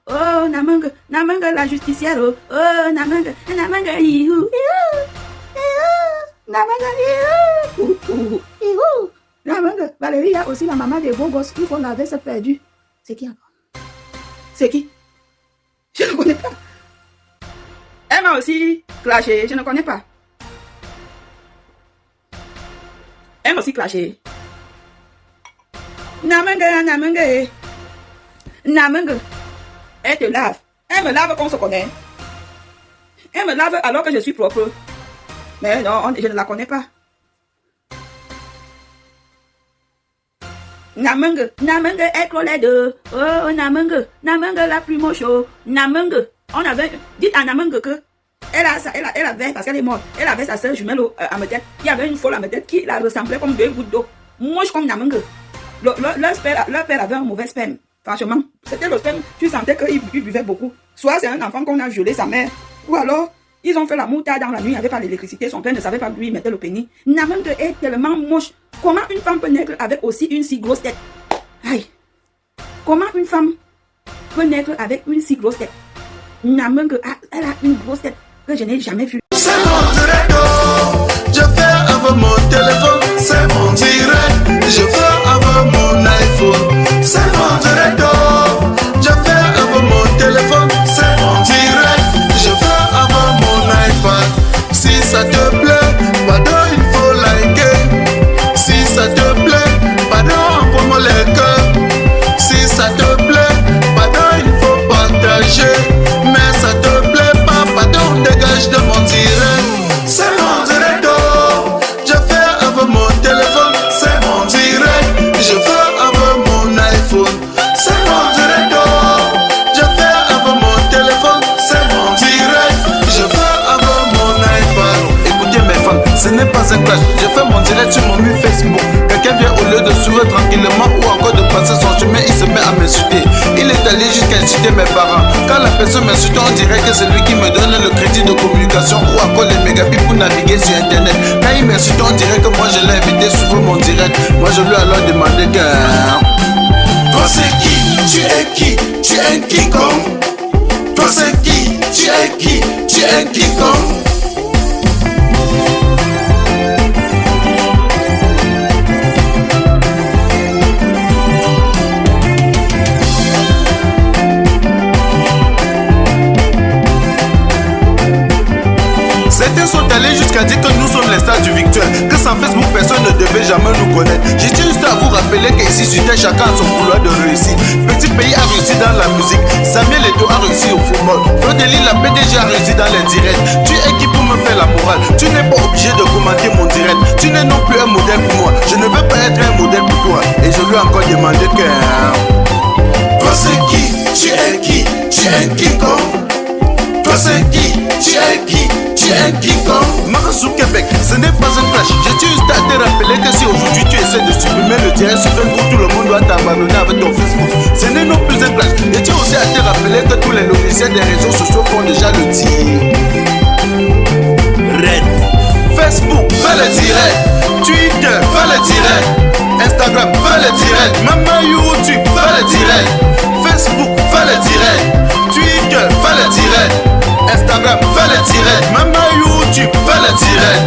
Oh, Namangue, la justicière. Oh, Namangue, Namangue, Valérie a aussi la maman des beaux gosses qui font la veste perdue. C'est qui encore? C'est qui? Je ne connais pas. Elle m'a aussi clashé. Je ne connais pas. Elle m'a aussi clashé. Namangue. Elle te lave. Elle me lave qu'on se connaît. Elle me lave alors que je suis propre. Mais non, je ne la connais pas. Namangue est trop laide. Oh, Namangue, la plus moche. Namangue, on avait dit à Namangue que elle avait, parce qu'elle est morte, elle avait sa soeur jumelle à me tête. Il y avait une folle à me tête qui la ressemblait comme deux gouttes d'eau. Moche comme Namangue. Leur père avait un mauvais sperme. Franchement, c'était le sperme. Tu sentais qu'il buvait beaucoup. Soit c'est un enfant qu'on a violé sa mère, ou alors ils ont fait la moutarde dans la nuit, il n'y avait pas d'électricité, son père ne savait pas d'où il mettait le pénis. Namangue est tellement moche. Comment une femme peut naître avec aussi une si grosse tête? Aïe. Comment une femme peut naître avec une si grosse tête? Namangue, elle a une grosse tête que je n'ai jamais vue. C'est mon direct, je fais avec mon téléphone. C'est mon direct, je fais avec mon iPhone. C'est mon direct, je fais avec mon téléphone. C'est mon direct, je fais avec mon iPad. Si ça te plaît, pardon, il faut liker. Si ça te plaît, pardon, envoie-moi les cœurs. Si ça te plaît, pardon, il faut partager. Mais ça te plaît pas, pardon, dégage de mon direct. n'est pas un clash. Je fais mon direct sur mon mur Facebook. Quelqu'un vient au lieu de suivre tranquillement ou encore de passer son chemin, il se met à m'insulter. Il est allé jusqu'à insulter mes parents. Quand la personne m'insulte, on dirait que c'est lui qui me donne le crédit de communication ou encore les mégabits pour naviguer sur internet. Quand il m'insulte, on dirait que moi je l'ai invité à suivre mon direct. Moi je lui ai alors demandé que... Toi c'est qui? Tu es qui? Tu es un King Kong. Toi c'est qui? Tu es qui? Tu es un King Kong. Certains sont allés jusqu'à dire que nous sommes les stars du virtuel, que sans Facebook personne ne devait jamais nous connaître. J'ai juste à vous rappeler qu'ici sur Terre chacun a son couloir de réussite. Petit pays a réussi dans la musique, Samuel Eto'o a réussi au football, Flo de Lille la PDG a réussi dans les directs. Tu es qui pour me faire la morale? Tu n'es pas obligé de commenter mon direct. Tu n'es non plus un modèle pour moi. Je ne veux pas être un modèle pour toi. Et je lui ai encore demandé que... Toi c'est qui? Tu es qui? Tu es un King Kong. Toi c'est qui? Tu es qui? Tu es un King Kong. Marasou Québec, ce n'est pas un clash. Je tiens juste à te rappeler que si aujourd'hui tu essaies de supprimer le direct sur Facebook, tout le monde doit t'abandonner avec ton Facebook. Ce n'est non plus un clash. Je tiens aussi à te rappeler que tous les logiciels des réseaux sociaux font déjà le tir. Red. Facebook, fais le direct. Twitter, fais le direct. Instagram, fais le direct. Même YouTube, fais le direct. Facebook, fais le direct. Twitter, fais le direct. Instagram, fais le direct. Même YouTube, fais le direct.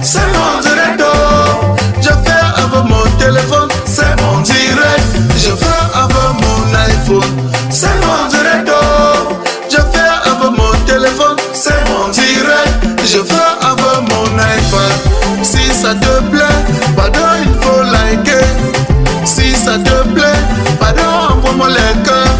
C'est mon direct, oh. Je fais avec mon téléphone. C'est mon direct. Je fais avec mon iPhone. C'est mon direct, oh. Je fais avec mon téléphone. C'est mon direct. Je fais avec mon iPhone. Si ça te plaît, pardon, il faut liker. Si ça te plaît, pardon, envoie-moi les cœurs.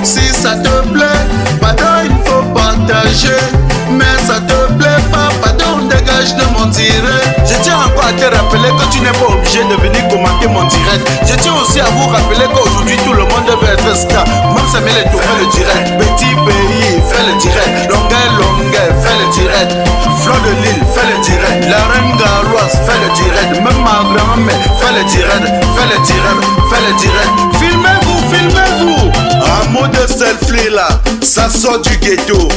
Si ça te plaît, pardon, il faut partager. Mais ça te plaît pas, pardon, dégage de mon direct. Je tiens encore à te rappeler que tu n'es pas obligé de venir commenter mon direct. Je tiens aussi à vous rappeler qu'aujourd'hui tout le monde veut être star. Même Samuel Eto'o fait le direct. Petit pays fait le direct. Longueuil fait le direct. Flo de Lille fait le direct. La reine Galoise fait le direct. Même ma grand-mère fait le direct. Fait le direct. Fait le direct. Filmez-vous, filmez-vous. Un mot de selfie là, ça sort du ghetto.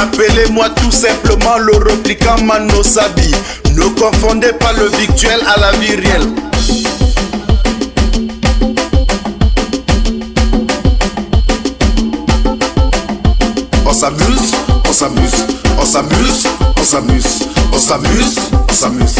Appelez-moi tout simplement le replicant Mano Sabi. Ne confondez pas le virtuel à la vie réelle. On s'amuse, on s'amuse, on s'amuse, on s'amuse, on s'amuse, on s'amuse.